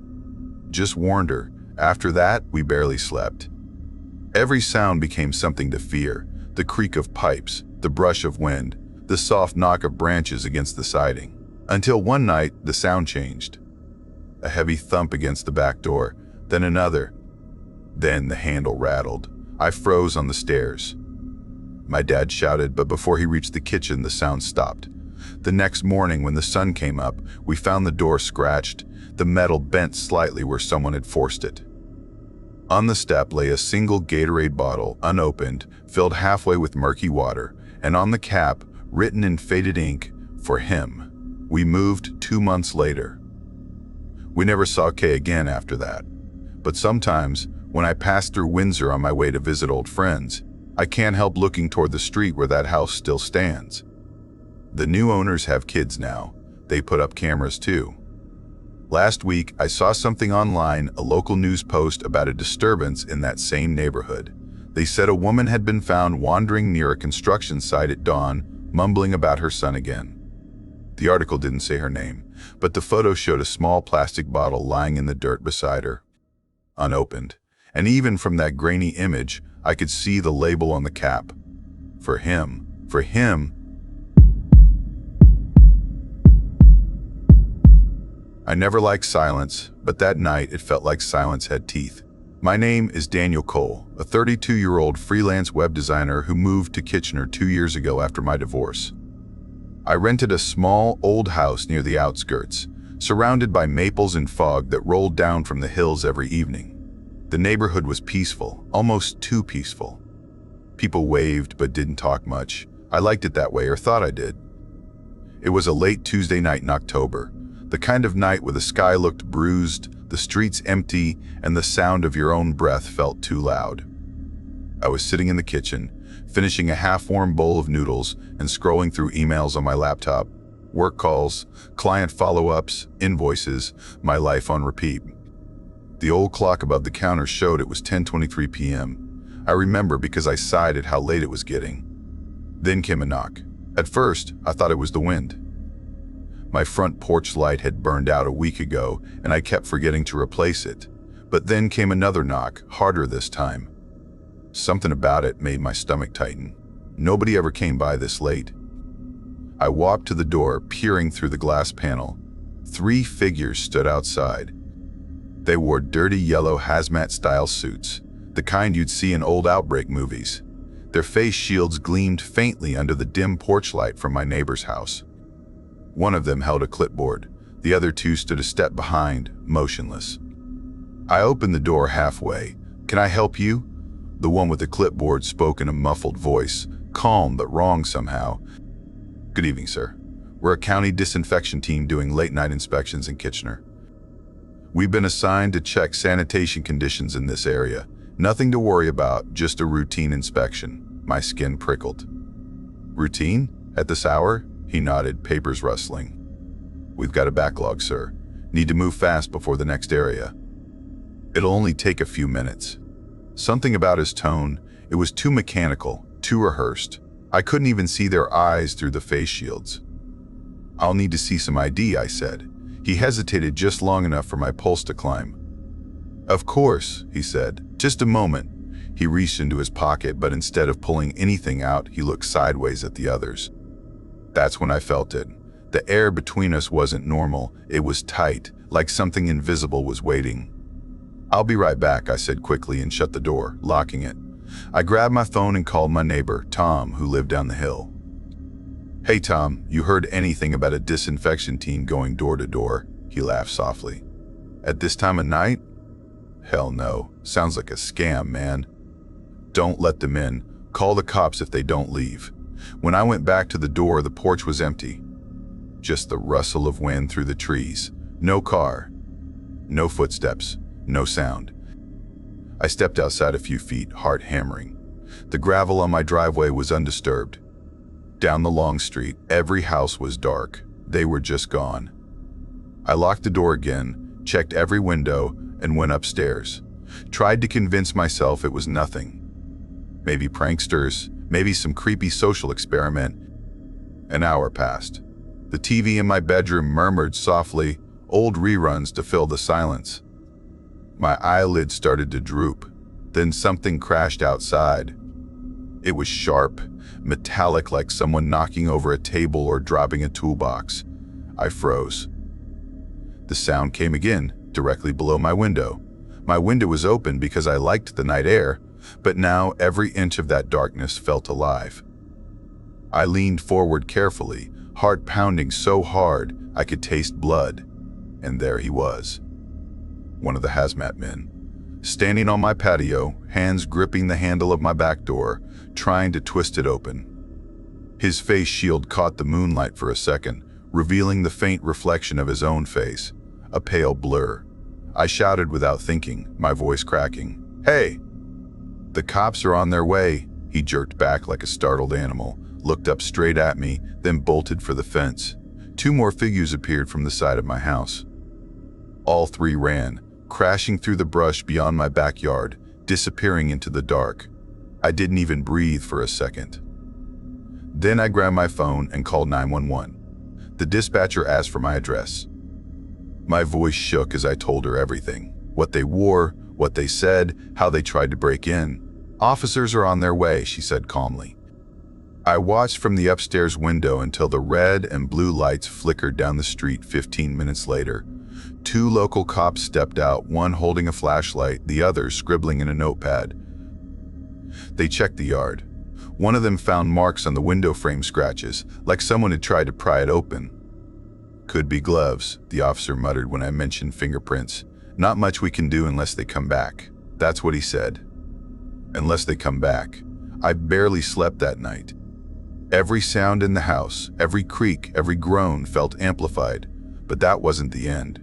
just warned her. After that, we barely slept. Every sound became something to fear. The creak of pipes, the brush of wind, the soft knock of branches against the siding. Until one night, the sound changed. A heavy thump against the back door, then another. Then the handle rattled. I froze on the stairs. My dad shouted, but before he reached the kitchen, the sound stopped. The next morning, when the sun came up, we found the door scratched, the metal bent slightly where someone had forced it. On the step lay a single Gatorade bottle, unopened, filled halfway with murky water, and on the cap, written in faded ink, "For him." We moved 2 months later. We never saw Kay again after that. But sometimes, when I pass through Windsor on my way to visit old friends, I can't help looking toward the street where that house still stands. The new owners have kids now. They put up cameras too. Last week, I saw something online, a local news post about a disturbance in that same neighborhood. They said a woman had been found wandering near a construction site at dawn, mumbling about her son again. The article didn't say her name, but the photo showed a small plastic bottle lying in the dirt beside her, unopened, And even from that grainy image, I could see the label on the cap. For him. I never liked silence, but that night it felt like silence had teeth. My name is Daniel Cole, a 32-year-old freelance web designer who moved to Kitchener 2 years ago after my divorce. I rented a small, old house near the outskirts, surrounded by maples and fog that rolled down from the hills every evening. The neighborhood was peaceful, almost too peaceful. People waved but didn't talk much. I liked it that way, or thought I did. It was a late Tuesday night in October, the kind of night where the sky looked bruised, the streets empty, and the sound of your own breath felt too loud. I was sitting in the kitchen, finishing a half-warm bowl of noodles and scrolling through emails on my laptop, work calls, client follow-ups, invoices, my life on repeat. The old clock above the counter showed it was 10:23 p.m. I remember because I sighed at how late it was getting. Then came a knock. At first, I thought it was the wind. My front porch light had burned out a week ago, and I kept forgetting to replace it. But then came another knock, harder this time. Something about it made my stomach tighten. Nobody ever came by this late. I walked to the door, peering through the glass panel. 3 figures stood outside. They wore dirty yellow hazmat-style suits, the kind you'd see in old outbreak movies. Their face shields gleamed faintly under the dim porch light from my neighbor's house. One of them held a clipboard. The other 2 stood a step behind, motionless. I opened the door halfway. "Can I help you?" The one with the clipboard spoke in a muffled voice, calm but wrong somehow. "Good evening, sir. We're a county disinfection team doing late-night inspections in Kitchener. We've been assigned to check sanitation conditions in this area. Nothing to worry about, just a routine inspection." My skin prickled. "Routine? At this hour?" He nodded, papers rustling. "We've got a backlog, sir. Need to move fast before the next area. It'll only take a few minutes." Something about his tone, it was too mechanical, too rehearsed. I couldn't even see their eyes through the face shields. "I'll need to see some ID," I said. He hesitated just long enough for my pulse to climb. "Of course," he said. "Just a moment." He reached into his pocket, but instead of pulling anything out, he looked sideways at the others. That's when I felt it. The air between us wasn't normal. It was tight, like something invisible was waiting. "I'll be right back," I said quickly and shut the door, locking it. I grabbed my phone and called my neighbor, Tom, who lived down the hill. "Hey Tom, you heard anything about a disinfection team going door to door?" He laughed softly. "At this time of night? Hell no. Sounds like a scam, man. Don't let them in. Call the cops if they don't leave." When I went back to the door, the porch was empty. Just the rustle of wind through the trees. No car. No footsteps. No sound. I stepped outside a few feet, heart hammering. The gravel on my driveway was undisturbed. Down the long street, every house was dark. They were just gone. I locked the door again, checked every window, and went upstairs. Tried to convince myself it was nothing. Maybe pranksters, maybe some creepy social experiment. An hour passed. The TV in my bedroom murmured softly, old reruns to fill the silence. My eyelids started to droop. Then something crashed outside. It was sharp, metallic, like someone knocking over a table or dropping a toolbox. I froze. The sound came again, directly below my window. My window was open because I liked the night air, but now every inch of that darkness felt alive. I leaned forward carefully, heart pounding so hard I could taste blood, and there he was. One of the hazmat men, standing on my patio, hands gripping the handle of my back door, trying to twist it open. His face shield caught the moonlight for a second, revealing the faint reflection of his own face, a pale blur. I shouted without thinking, my voice cracking, "Hey! The cops are on their way." He jerked back like a startled animal, looked up straight at me, then bolted for the fence. 2 more figures appeared from the side of my house. All 3 ran, crashing through the brush beyond my backyard, disappearing into the dark. I didn't even breathe for a second. Then I grabbed my phone and called 911. The dispatcher asked for my address. My voice shook as I told her everything. What they wore, what they said, how they tried to break in. "Officers are on their way," she said calmly. I watched from the upstairs window until the red and blue lights flickered down the street. 15 minutes later, 2 local cops stepped out, one holding a flashlight, the other scribbling in a notepad. They checked the yard. One of them found marks on the window frame, scratches, like someone had tried to pry it open. "Could be gloves," the officer muttered when I mentioned fingerprints. "Not much we can do unless they come back." That's what he said. Unless they come back. I barely slept that night. Every sound in the house, every creak, every groan felt amplified, but that wasn't the end.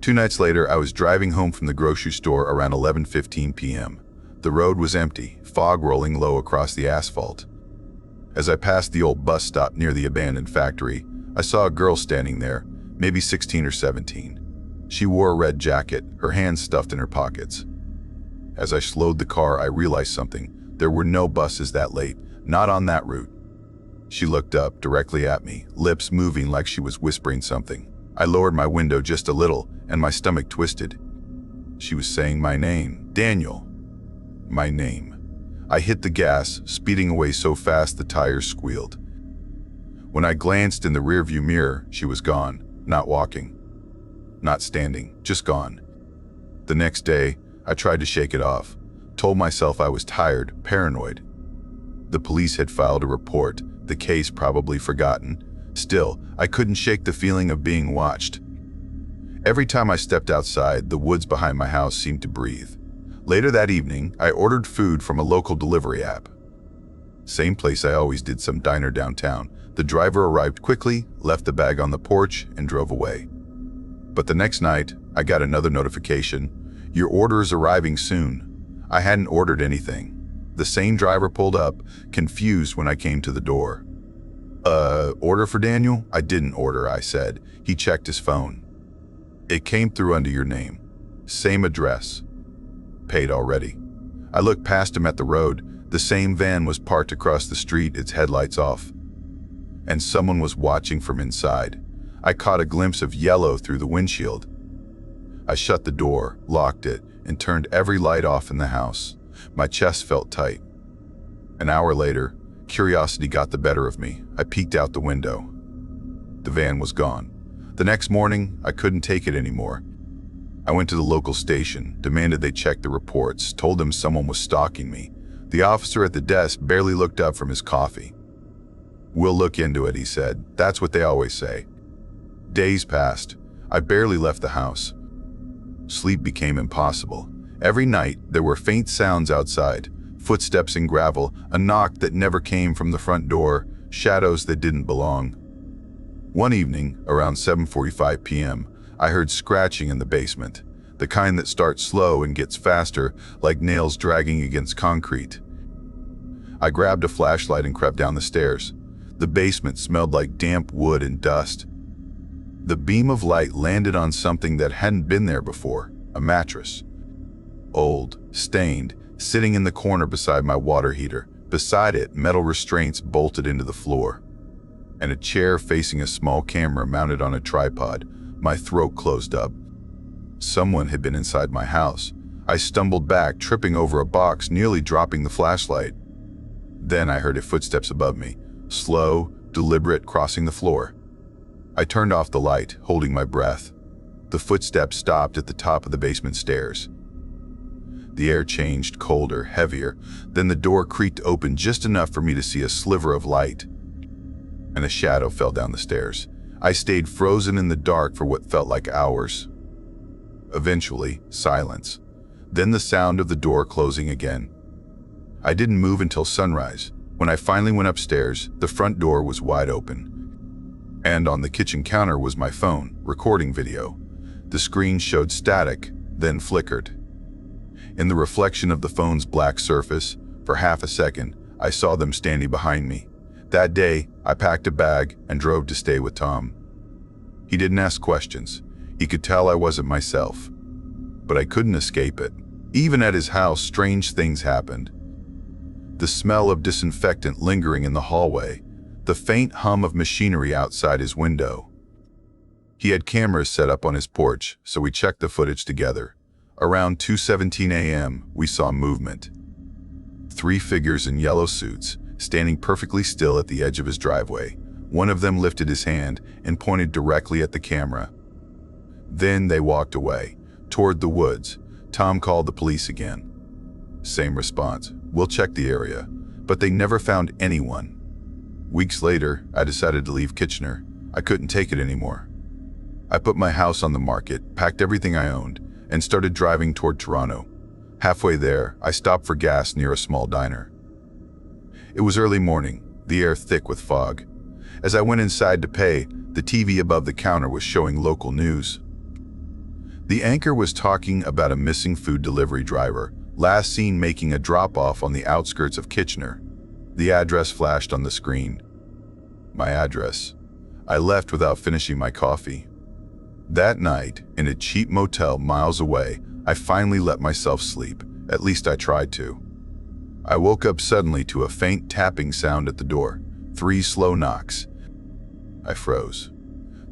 2 nights later, I was driving home from the grocery store around 11:15 p.m. The road was empty, fog rolling low across the asphalt. As I passed the old bus stop near the abandoned factory, I saw a girl standing there, maybe 16 or 17. She wore a red jacket, her hands stuffed in her pockets. As I slowed the car, I realized something. There were no buses that late, not on that route. She looked up directly at me, lips moving like she was whispering something. I lowered my window just a little, and my stomach twisted. She was saying my name, Daniel. My name. I hit the gas, speeding away so fast the tires squealed. When I glanced in the rearview mirror, she was gone, not walking, not standing, just gone. The next day, I tried to shake it off, told myself I was tired, paranoid. The police had filed a report, the case probably forgotten. Still, I couldn't shake the feeling of being watched. Every time I stepped outside, the woods behind my house seemed to breathe. Later that evening, I ordered food from a local delivery app. Same place I always did, some diner downtown. The driver arrived quickly, left the bag on the porch, and drove away. But the next night, I got another notification. "Your order is arriving soon." I hadn't ordered anything. The same driver pulled up, confused when I came to the door. Order for Daniel?" "I didn't order," I said. He checked his phone. "It came through under your name. Same address. Paid already." I looked past him at the road. The same van was parked across the street, its headlights off. And someone was watching from inside. I caught a glimpse of yellow through the windshield. I shut the door, locked it, and turned every light off in the house. My chest felt tight. An hour later, curiosity got the better of me. I peeked out the window. The van was gone. The next morning, I couldn't take it anymore. I went to the local station, demanded they check the reports, told them someone was stalking me. The officer at the desk barely looked up from his coffee. "We'll look into it," he said. That's what they always say. Days passed. I barely left the house. Sleep became impossible. Every night, there were faint sounds outside, footsteps in gravel, a knock that never came from the front door, shadows that didn't belong. One evening, around 7:45 p.m., I heard scratching in the basement, the kind that starts slow and gets faster, like nails dragging against concrete. I grabbed a flashlight and crept down the stairs. The basement smelled like damp wood and dust. The beam of light landed on something that hadn't been there before, a mattress. Old, stained, sitting in the corner beside my water heater. Beside it, metal restraints bolted into the floor. And a chair facing a small camera mounted on a tripod. My throat closed up. Someone had been inside my house. I stumbled back, tripping over a box, nearly dropping the flashlight. Then I heard footsteps above me, slow, deliberate, crossing the floor. I turned off the light, holding my breath. The footsteps stopped at the top of the basement stairs. The air changed, colder, heavier. Then the door creaked open just enough for me to see a sliver of light. And a shadow fell down the stairs. I stayed frozen in the dark for what felt like hours. Eventually, silence. Then the sound of the door closing again. I didn't move until sunrise. When I finally went upstairs, the front door was wide open. And on the kitchen counter was my phone, recording video. The screen showed static, then flickered. In the reflection of the phone's black surface, for half a second, I saw them standing behind me. That day, I packed a bag and drove to stay with Tom. He didn't ask questions. He could tell I wasn't myself. But I couldn't escape it. Even at his house, strange things happened. The smell of disinfectant lingering in the hallway, the faint hum of machinery outside his window. He had cameras set up on his porch, so we checked the footage together. Around 2:17 a.m., we saw movement. 3 figures in yellow suits, standing perfectly still at the edge of his driveway. One of them lifted his hand and pointed directly at the camera. Then they walked away, toward the woods. Tom called the police again. Same response, "We'll check the area," but they never found anyone. Weeks later, I decided to leave Kitchener. I couldn't take it anymore. I put my house on the market, packed everything I owned, and started driving toward Toronto. Halfway there, I stopped for gas near a small diner. It was early morning, the air thick with fog. As I went inside to pay, the TV above the counter was showing local news. The anchor was talking about a missing food delivery driver, last seen making a drop-off on the outskirts of Kitchener. The address flashed on the screen. My address. I left without finishing my coffee. That night, in a cheap motel miles away, I finally let myself sleep. At least I tried to. I woke up suddenly to a faint tapping sound at the door. 3 slow knocks. I froze.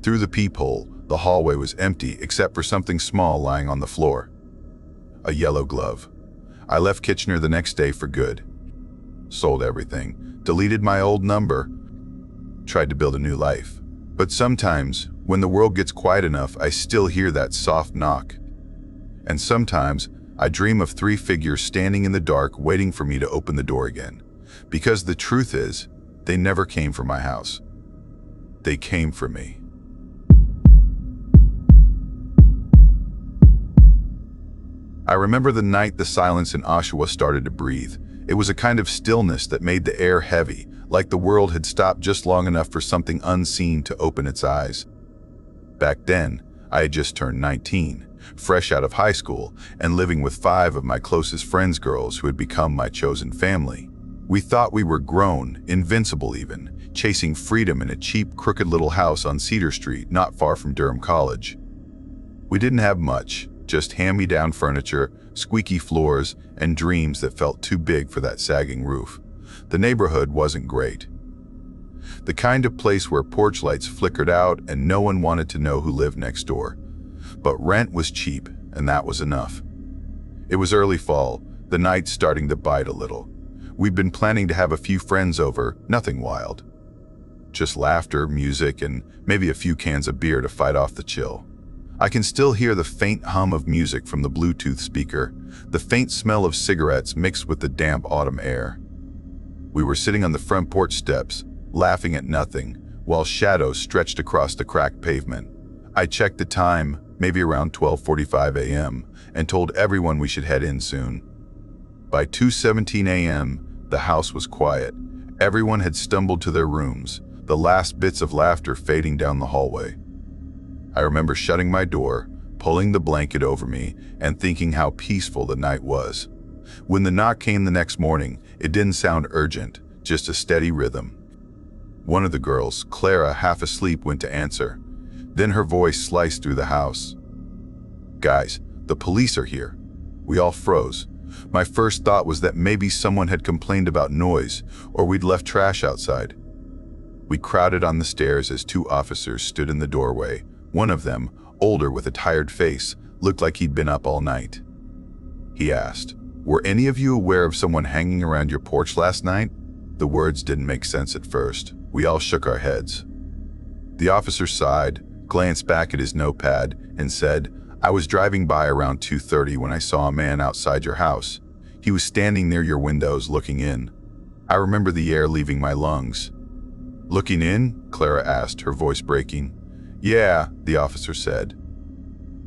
Through the peephole, the hallway was empty except for something small lying on the floor. A yellow glove. I left Kitchener the next day for good. Sold everything, deleted my old number, tried to build a new life. But sometimes, when the world gets quiet enough, I still hear that soft knock. And sometimes, I dream of 3 figures standing in the dark waiting for me to open the door again. Because the truth is, they never came for my house. They came for me. I remember the night the silence in Oshawa started to breathe. It was a kind of stillness that made the air heavy, like the world had stopped just long enough for something unseen to open its eyes. Back then, I had just turned 19, fresh out of high school, and living with 5 of my closest friends' girls who had become my chosen family. We thought we were grown, invincible even, chasing freedom in a cheap, crooked little house on Cedar Street, not far from Durham College. We didn't have much, just hand-me-down furniture, squeaky floors, and dreams that felt too big for that sagging roof. The neighborhood wasn't great. The kind of place where porch lights flickered out and no one wanted to know who lived next door. But rent was cheap, and that was enough. It was early fall, the night starting to bite a little. We'd been planning to have a few friends over, nothing wild. Just laughter, music, and maybe a few cans of beer to fight off the chill. I can still hear the faint hum of music from the Bluetooth speaker, the faint smell of cigarettes mixed with the damp autumn air. We were sitting on the front porch steps, laughing at nothing, while shadows stretched across the cracked pavement. I checked the time, maybe around 12:45 a.m., and told everyone we should head in soon. By 2:17 a.m., the house was quiet. Everyone had stumbled to their rooms, the last bits of laughter fading down the hallway. I remember shutting my door, pulling the blanket over me, and thinking how peaceful the night was. When the knock came the next morning, it didn't sound urgent, just a steady rhythm. One of the girls, Clara, half asleep, went to answer. Then her voice sliced through the house. "Guys, the police are here." We all froze. My first thought was that maybe someone had complained about noise, or we'd left trash outside. We crowded on the stairs as 2 officers stood in the doorway. One of them, older with a tired face, looked like he'd been up all night. He asked, "Were any of you aware of someone hanging around your porch last night?" The words didn't make sense at first. We all shook our heads. The officer sighed, glanced back at his notepad, and said, "I was driving by around 2:30 when I saw a man outside your house. He was standing near your windows looking in. I remember the air leaving my lungs." "Looking in?" Clara asked, her voice breaking. "Yeah," the officer said.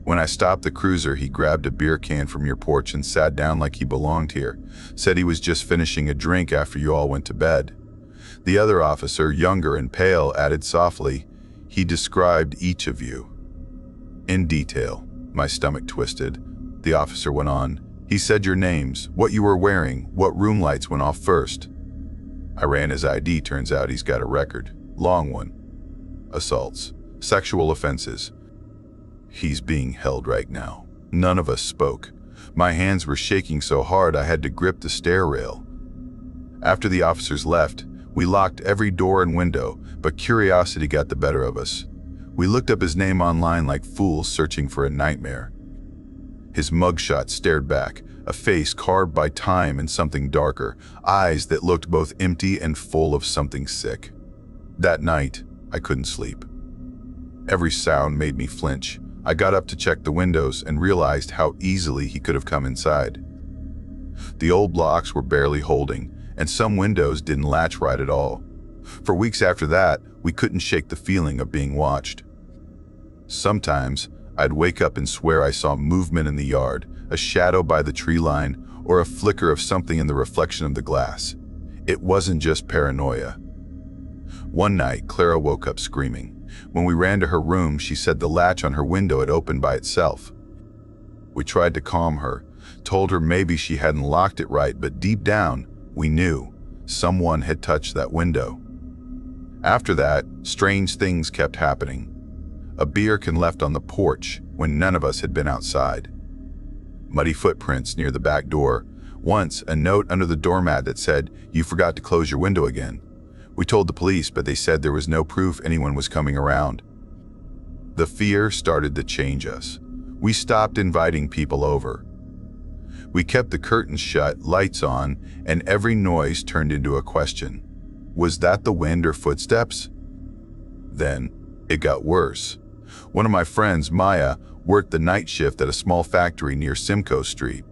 "When I stopped the cruiser, he grabbed a beer can from your porch and sat down like he belonged here. Said he was just finishing a drink after you all went to bed." The other officer, younger and pale, added softly, "He described each of you." In detail. My stomach twisted. The officer went on. "He said your names, what you were wearing, what room lights went off first." I ran his ID. Turns out he's got a record. Long one. Assaults. Sexual offenses. He's being held right now. None of us spoke. My hands were shaking so hard I had to grip the stair rail. After the officers left, we locked every door and window, but curiosity got the better of us. We looked up his name online like fools searching for a nightmare. His mugshot stared back, a face carved by time and something darker, eyes that looked both empty and full of something sick. That night, I couldn't sleep. Every sound made me flinch. I got up to check the windows and realized how easily he could have come inside. The old locks were barely holding, and some windows didn't latch right at all. For weeks after that, we couldn't shake the feeling of being watched. Sometimes, I'd wake up and swear I saw movement in the yard, a shadow by the tree line, or a flicker of something in the reflection of the glass. It wasn't just paranoia. One night, Clara woke up screaming. When we ran to her room, she said the latch on her window had opened by itself. We tried to calm her, told her maybe she hadn't locked it right, but deep down, we knew someone had touched that window. After that, strange things kept happening. A beer can left on the porch when none of us had been outside. Muddy footprints near the back door. Once, a note under the doormat that said, "You forgot to close your window again." We told the police, but they said there was no proof anyone was coming around. The fear started to change us. We stopped inviting people over. We kept the curtains shut, lights on, and every noise turned into a question. Was that the wind or footsteps? Then, it got worse. One of my friends, Maya, worked the night shift at a small factory near Simcoe Street.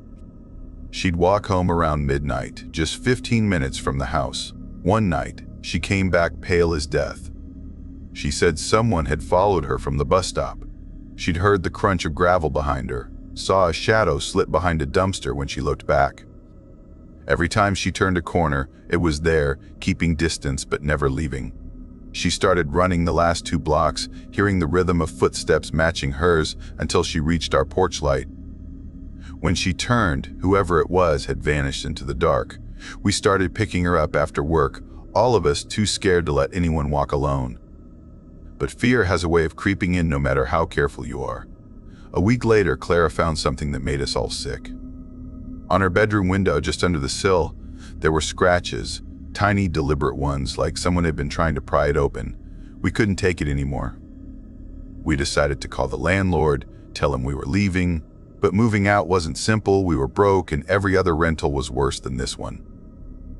She'd walk home around midnight, just 15 minutes from the house. One night, she came back pale as death. She said someone had followed her from the bus stop. She'd heard the crunch of gravel behind her, saw a shadow slip behind a dumpster when she looked back. Every time she turned a corner, it was there, keeping distance but never leaving. She started running the last 2 blocks, hearing the rhythm of footsteps matching hers until she reached our porch light. When she turned, whoever it was had vanished into the dark. We started picking her up after work, all of us too scared to let anyone walk alone. But fear has a way of creeping in no matter how careful you are. A week later, Clara found something that made us all sick. On her bedroom window, just under the sill, there were scratches, tiny, deliberate ones, like someone had been trying to pry it open. We couldn't take it anymore. We decided to call the landlord, tell him we were leaving, but moving out wasn't simple. We were broke, and every other rental was worse than this one.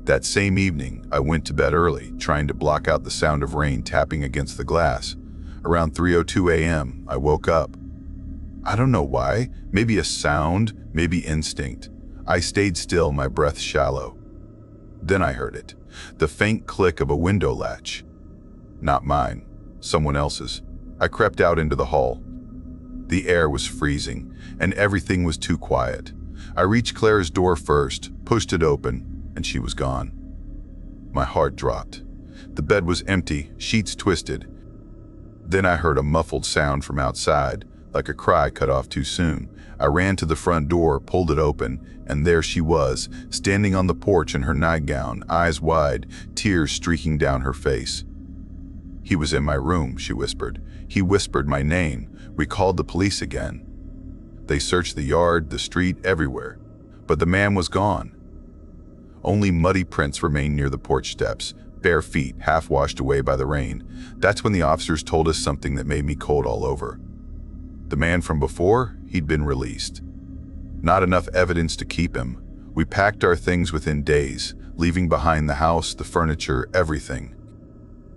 That same evening, I went to bed early, trying to block out the sound of rain tapping against the glass. Around 3:02 a.m., I woke up. I don't know why, maybe a sound, maybe instinct. I stayed still, my breath shallow. Then I heard it, the faint click of a window latch. Not mine, someone else's. I crept out into the hall. The air was freezing, and everything was too quiet. I reached Clara's door first, pushed it open, and she was gone. My heart dropped. The bed was empty, sheets twisted. Then I heard a muffled sound from outside, like a cry cut off too soon. I ran to the front door, pulled it open, and there she was, standing on the porch in her nightgown, eyes wide, tears streaking down her face. "He was in my room," she whispered. "He whispered my name. We called the police again. They searched the yard, the street, everywhere. But the man was gone. Only muddy prints remained near the porch steps, bare feet, half washed away by the rain. That's when the officers told us something that made me cold all over. The man from before, he'd been released. Not enough evidence to keep him. We packed our things within days, leaving behind the house, the furniture, everything.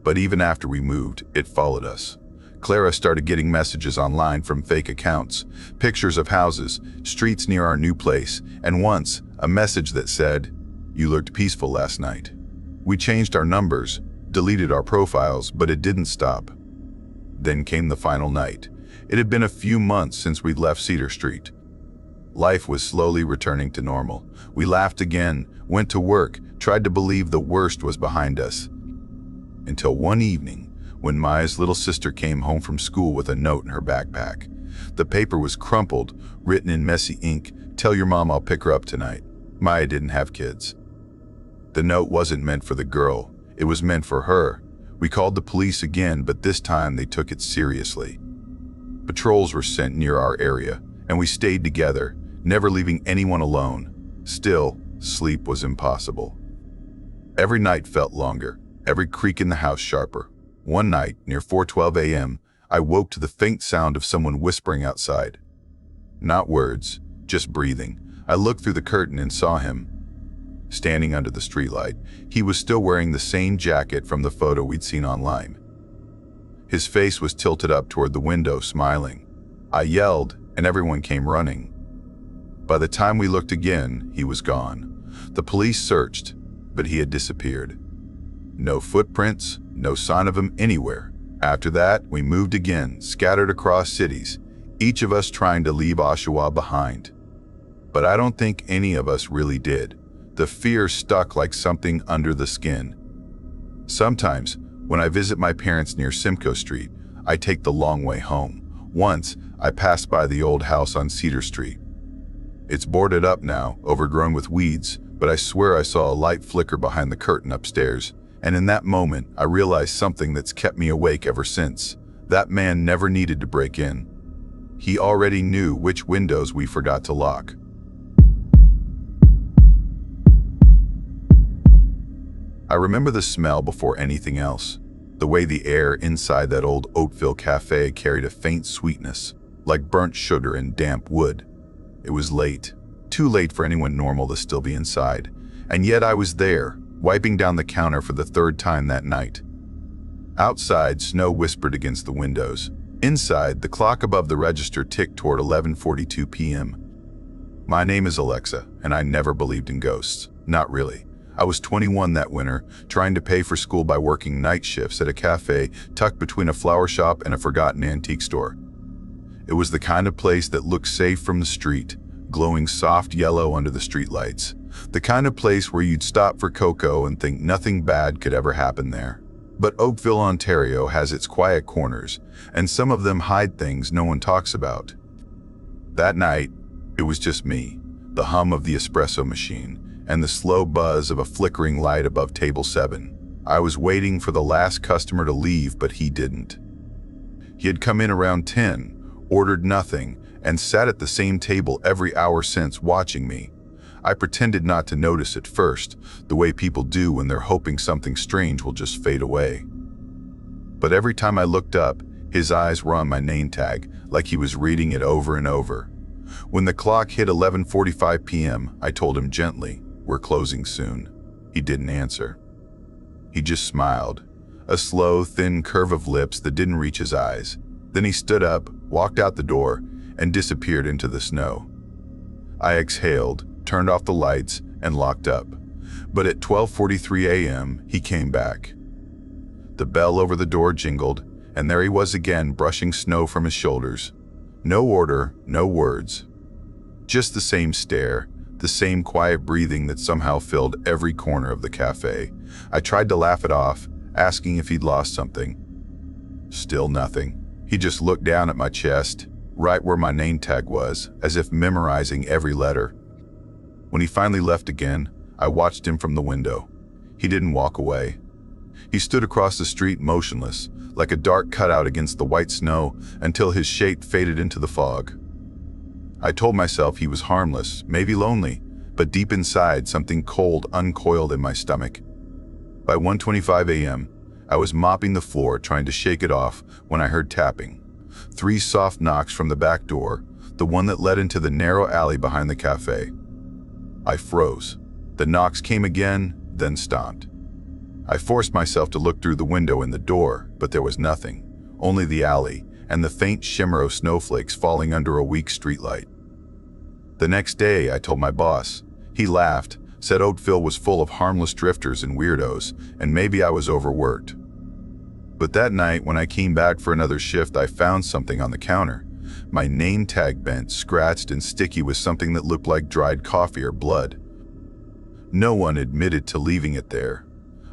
But even after we moved, it followed us. Clara started getting messages online from fake accounts, pictures of houses, streets near our new place, and once, a message that said, "You looked peaceful last night." We changed our numbers, deleted our profiles, but it didn't stop. Then came the final night. It had been a few months since we'd left Cedar Street. Life was slowly returning to normal. We laughed again, went to work, tried to believe the worst was behind us. Until one evening, when Maya's little sister came home from school with a note in her backpack. The paper was crumpled, written in messy ink, "Tell your mom I'll pick her up tonight." Maya didn't have kids. The note wasn't meant for the girl, it was meant for her. We called the police again, but this time they took it seriously. Patrols were sent near our area, and we stayed together, never leaving anyone alone. Still, sleep was impossible. Every night felt longer, every creak in the house sharper. One night, near 4:12 a.m., I woke to the faint sound of someone whispering outside. Not words, just breathing. I looked through the curtain and saw him, standing under the streetlight. He was still wearing the same jacket from the photo we'd seen online. His face was tilted up toward the window, smiling. I yelled, and everyone came running. By the time we looked again, he was gone. The police searched, but he had disappeared. No footprints, no sign of him anywhere. After that, we moved again, scattered across cities, each of us trying to leave Oshawa behind. But I don't think any of us really did. The fear stuck like something under the skin. Sometimes, when I visit my parents near Simcoe Street, I take the long way home. Once, I passed by the old house on Cedar Street. It's boarded up now, overgrown with weeds, but I swear I saw a light flicker behind the curtain upstairs. And in that moment, I realized something that's kept me awake ever since. That man never needed to break in. He already knew which windows we forgot to lock. I remember the smell before anything else. The way the air inside that old Oakville cafe carried a faint sweetness, like burnt sugar and damp wood. It was late, too late for anyone normal to still be inside, and yet I was there, wiping down the counter for the third time that night. Outside, snow whispered against the windows. Inside, the clock above the register ticked toward 11:42 p.m. My name is Alexa, and I never believed in ghosts. Not really. I was 21 that winter, trying to pay for school by working night shifts at a cafe tucked between a flower shop and a forgotten antique store. It was the kind of place that looked safe from the street, glowing soft yellow under the streetlights. The kind of place where you'd stop for cocoa and think nothing bad could ever happen there. But Oakville, Ontario has its quiet corners, and some of them hide things no one talks about. That night, it was just me, the hum of the espresso machine, and the slow buzz of a flickering light above table 7. I was waiting for the last customer to leave, but he didn't. He had come in around 10, ordered nothing, and sat at the same table every hour since, watching me. I pretended not to notice at first, the way people do when they're hoping something strange will just fade away. But every time I looked up, his eyes were on my name tag, like he was reading it over and over. When the clock hit 11:45 p.m., I told him gently, "We're closing soon." He didn't answer. He just smiled, a slow, thin curve of lips that didn't reach his eyes. Then he stood up, walked out the door, and disappeared into the snow. I exhaled, turned off the lights, and locked up. But at 12:43 a.m., he came back. The bell over the door jingled, and there he was again, brushing snow from his shoulders. No order, no words. Just the same stare, the same quiet breathing that somehow filled every corner of the cafe. I tried to laugh it off, asking if he'd lost something. Still nothing. He just looked down at my chest, right where my name tag was, as if memorizing every letter. When he finally left again, I watched him from the window. He didn't walk away. He stood across the street motionless, like a dark cutout against the white snow, until his shape faded into the fog. I told myself he was harmless, maybe lonely, but deep inside something cold uncoiled in my stomach. By 1:25 a.m., I was mopping the floor trying to shake it off when I heard tapping. 3 soft knocks from the back door, the one that led into the narrow alley behind the cafe. I froze. The knocks came again, then stopped. I forced myself to look through the window in the door, but there was nothing, only the alley and the faint shimmer of snowflakes falling under a weak streetlight. The next day, I told my boss. He laughed, said Oakville was full of harmless drifters and weirdos, and maybe I was overworked. But that night, when I came back for another shift, I found something on the counter. My name tag bent, scratched and sticky with something that looked like dried coffee or blood. No one admitted to leaving it there.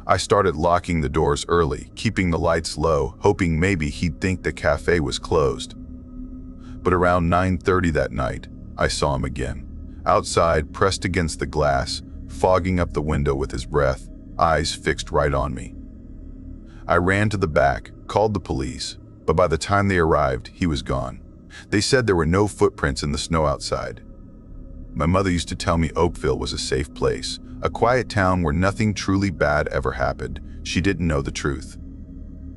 I started locking the doors early, keeping the lights low, hoping maybe he'd think the cafe was closed. But around 9:30 that night, I saw him again. Outside, pressed against the glass, fogging up the window with his breath, eyes fixed right on me. I ran to the back, called the police, but by the time they arrived, he was gone. They said there were no footprints in the snow outside. My mother used to tell me Oakville was a safe place, a quiet town where nothing truly bad ever happened. She didn't know the truth.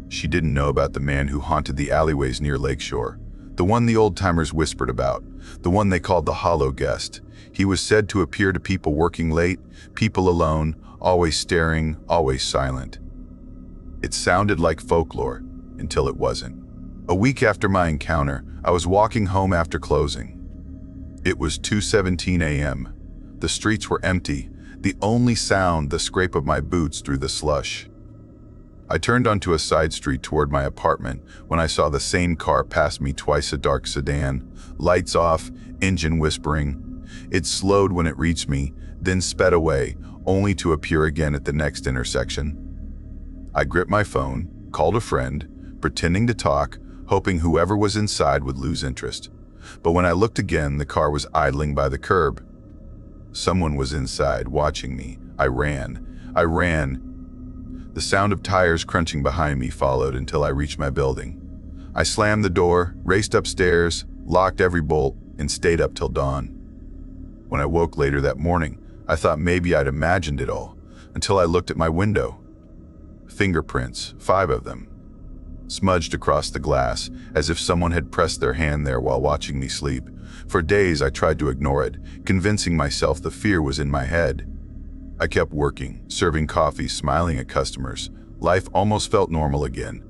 She didn't know about the man who haunted the alleyways near Lakeshore, The one the old-timers whispered about, the one they called the hollow guest. He was said to appear to people working late, people alone, always staring, always silent. It sounded like folklore, until it wasn't. A week after my encounter, I was walking home after closing. It was 2:17 a.m. The streets were empty, the only sound the scrape of my boots through the slush. I turned onto a side street toward my apartment when I saw the same car pass me twice, a dark sedan, lights off, engine whispering. It slowed when it reached me, then sped away, only to appear again at the next intersection. I gripped my phone, called a friend, pretending to talk, hoping whoever was inside would lose interest. But when I looked again, the car was idling by the curb. Someone was inside, watching me. I ran. The sound of tires crunching behind me followed until I reached my building. I slammed the door, raced upstairs, locked every bolt, and stayed up till dawn. When I woke later that morning, I thought maybe I'd imagined it all, until I looked at my window. Fingerprints, 5 of them, smudged across the glass, as if someone had pressed their hand there while watching me sleep. For days I tried to ignore it, convincing myself the fear was in my head. I kept working, serving coffee, smiling at customers. Life almost felt normal again.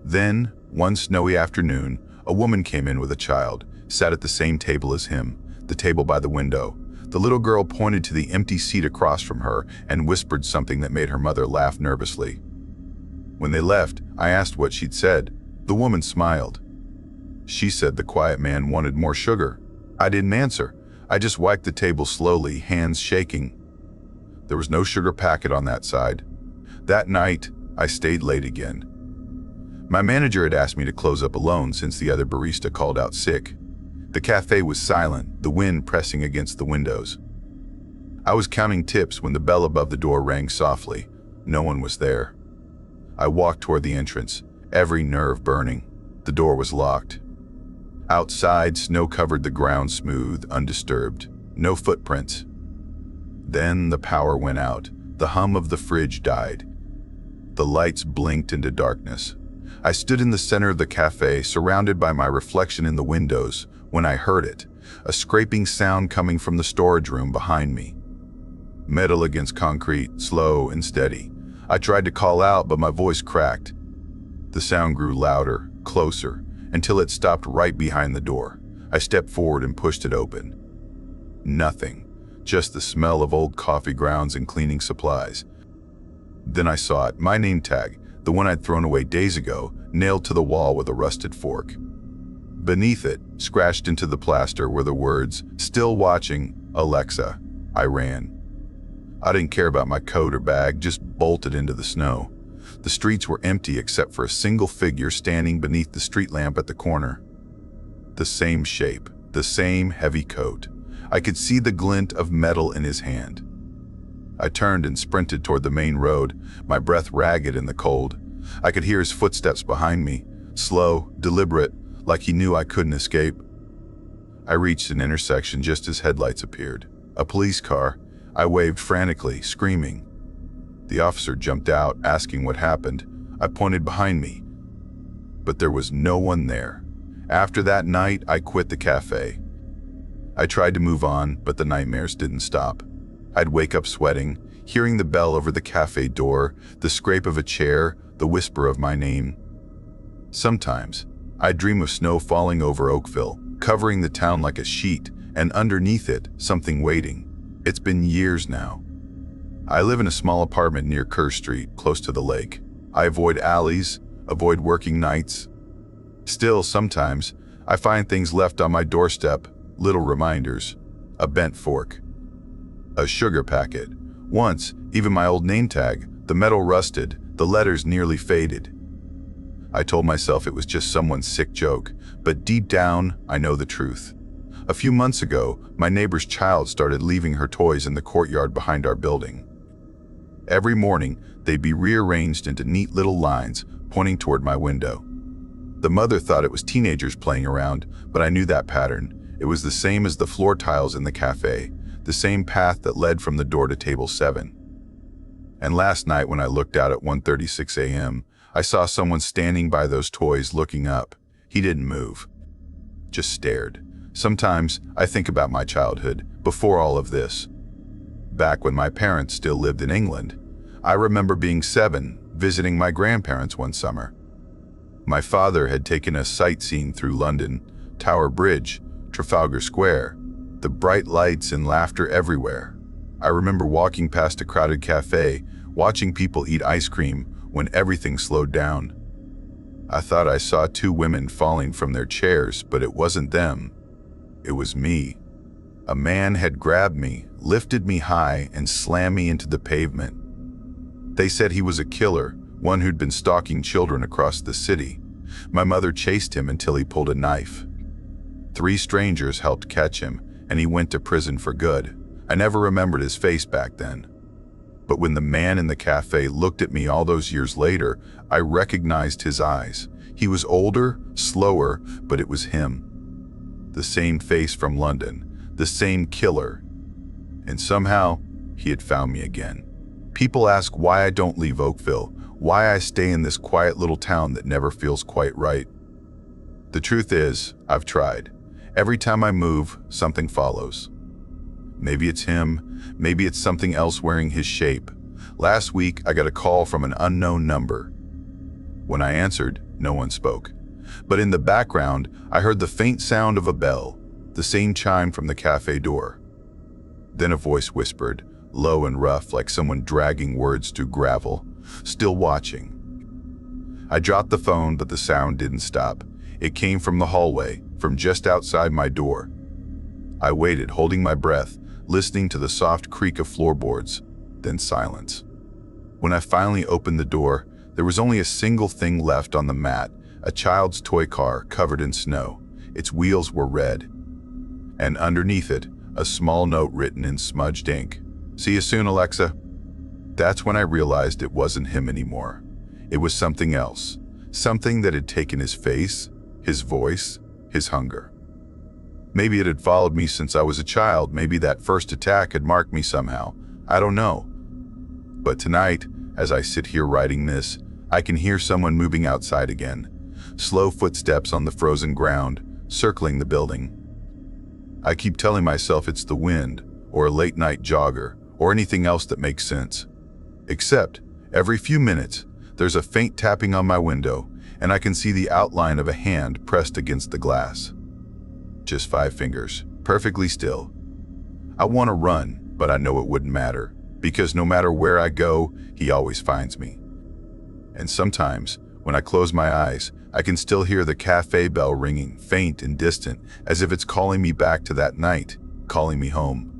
Then, one snowy afternoon, a woman came in with a child, sat at the same table as him, the table by the window. The little girl pointed to the empty seat across from her and whispered something that made her mother laugh nervously. When they left, I asked what she'd said. The woman smiled. She said the quiet man wanted more sugar. I didn't answer. I just wiped the table slowly, hands shaking. There was no sugar packet on that side. That night, I stayed late again. My manager had asked me to close up alone since the other barista called out sick. The cafe was silent, the wind pressing against the windows. I was counting tips when the bell above the door rang softly. No one was there. I walked toward the entrance, every nerve burning. The door was locked. Outside, snow covered the ground smooth, undisturbed. No footprints. Then the power went out. The hum of the fridge died. The lights blinked into darkness. I stood in the center of the cafe, surrounded by my reflection in the windows, when I heard it, a scraping sound coming from the storage room behind me. Metal against concrete, slow and steady. I tried to call out, but my voice cracked. The sound grew louder, closer, until it stopped right behind the door. I stepped forward and pushed it open. Nothing. Just the smell of old coffee grounds and cleaning supplies. Then I saw it, my name tag, the one I'd thrown away days ago, nailed to the wall with a rusted fork. Beneath it, scratched into the plaster, were the words, "Still watching, Alexa." I ran. I didn't care about my coat or bag, just bolted into the snow. The streets were empty except for a single figure standing beneath the street lamp at the corner. The same shape, the same heavy coat. I could see the glint of metal in his hand. I turned and sprinted toward the main road, my breath ragged in the cold. I could hear his footsteps behind me, slow, deliberate, like he knew I couldn't escape. I reached an intersection just as headlights appeared. A police car. I waved frantically, screaming. The officer jumped out, asking what happened. I pointed behind me, but there was no one there. After that night, I quit the cafe. I tried to move on, but the nightmares didn't stop. I'd wake up sweating, hearing the bell over the cafe door, the scrape of a chair, the whisper of my name. Sometimes, I'd dream of snow falling over Oakville, covering the town like a sheet, and underneath it, something waiting. It's been years now. I live in a small apartment near Kerr Street, close to the lake. I avoid alleys, avoid working nights. Still, sometimes, I find things left on my doorstep, little reminders. A bent fork. A sugar packet. Once, even my old name tag, the metal rusted, the letters nearly faded. I told myself it was just someone's sick joke, but deep down, I know the truth. A few months ago, my neighbor's child started leaving her toys in the courtyard behind our building. Every morning, they'd be rearranged into neat little lines pointing toward my window. The mother thought it was teenagers playing around, but I knew that pattern. It was the same as the floor tiles in the cafe, the same path that led from the door to table 7. And last night when I looked out at 1:36 a.m., I saw someone standing by those toys looking up. He didn't move. just stared. Sometimes I think about my childhood, before all of this. Back when my parents still lived in England, I remember being 7, visiting my grandparents one summer. My father had taken us sightseeing through London, Tower Bridge, Trafalgar Square, the bright lights and laughter everywhere. I remember walking past a crowded cafe, watching people eat ice cream when everything slowed down. I thought I saw 2 women falling from their chairs, but it wasn't them. It was me. A man had grabbed me, lifted me high, and slammed me into the pavement. They said he was a killer, one who'd been stalking children across the city. My mother chased him until he pulled a knife. 3 strangers helped catch him, and he went to prison for good. I never remembered his face back then. But when the man in the cafe looked at me all those years later, I recognized his eyes. He was older, slower, but it was him. The same face from London, the same killer. And somehow, he had found me again. People ask why I don't leave Oakville, why I stay in this quiet little town that never feels quite right. The truth is, I've tried. Every time I move, something follows. Maybe it's him, maybe it's something else wearing his shape. Last week, I got a call from an unknown number. When I answered, no one spoke. But in the background, I heard the faint sound of a bell, the same chime from the cafe door. Then a voice whispered, low and rough like someone dragging words through gravel, "Still watching." I dropped the phone, but the sound didn't stop. It came from the hallway, from just outside my door. I waited, holding my breath, listening to the soft creak of floorboards, then silence. When I finally opened the door, there was only a single thing left on the mat, a child's toy car covered in snow. Its wheels were red. And underneath it, a small note written in smudged ink. "See you soon, Alexa." That's when I realized it wasn't him anymore. It was something else. Something that had taken his face, his voice, his hunger. Maybe it had followed me since I was a child. Maybe that first attack had marked me somehow. I don't know. But tonight, as I sit here writing this, I can hear someone moving outside again. Slow footsteps on the frozen ground, circling the building. I keep telling myself it's the wind, or a late-night jogger, or anything else that makes sense. Except, every few minutes, there's a faint tapping on my window, and I can see the outline of a hand pressed against the glass. Just 5 fingers, perfectly still. I want to run, but I know it wouldn't matter, because no matter where I go, he always finds me. And sometimes, when I close my eyes, I can still hear the cafe bell ringing, faint and distant, as if it's calling me back to that night, calling me home.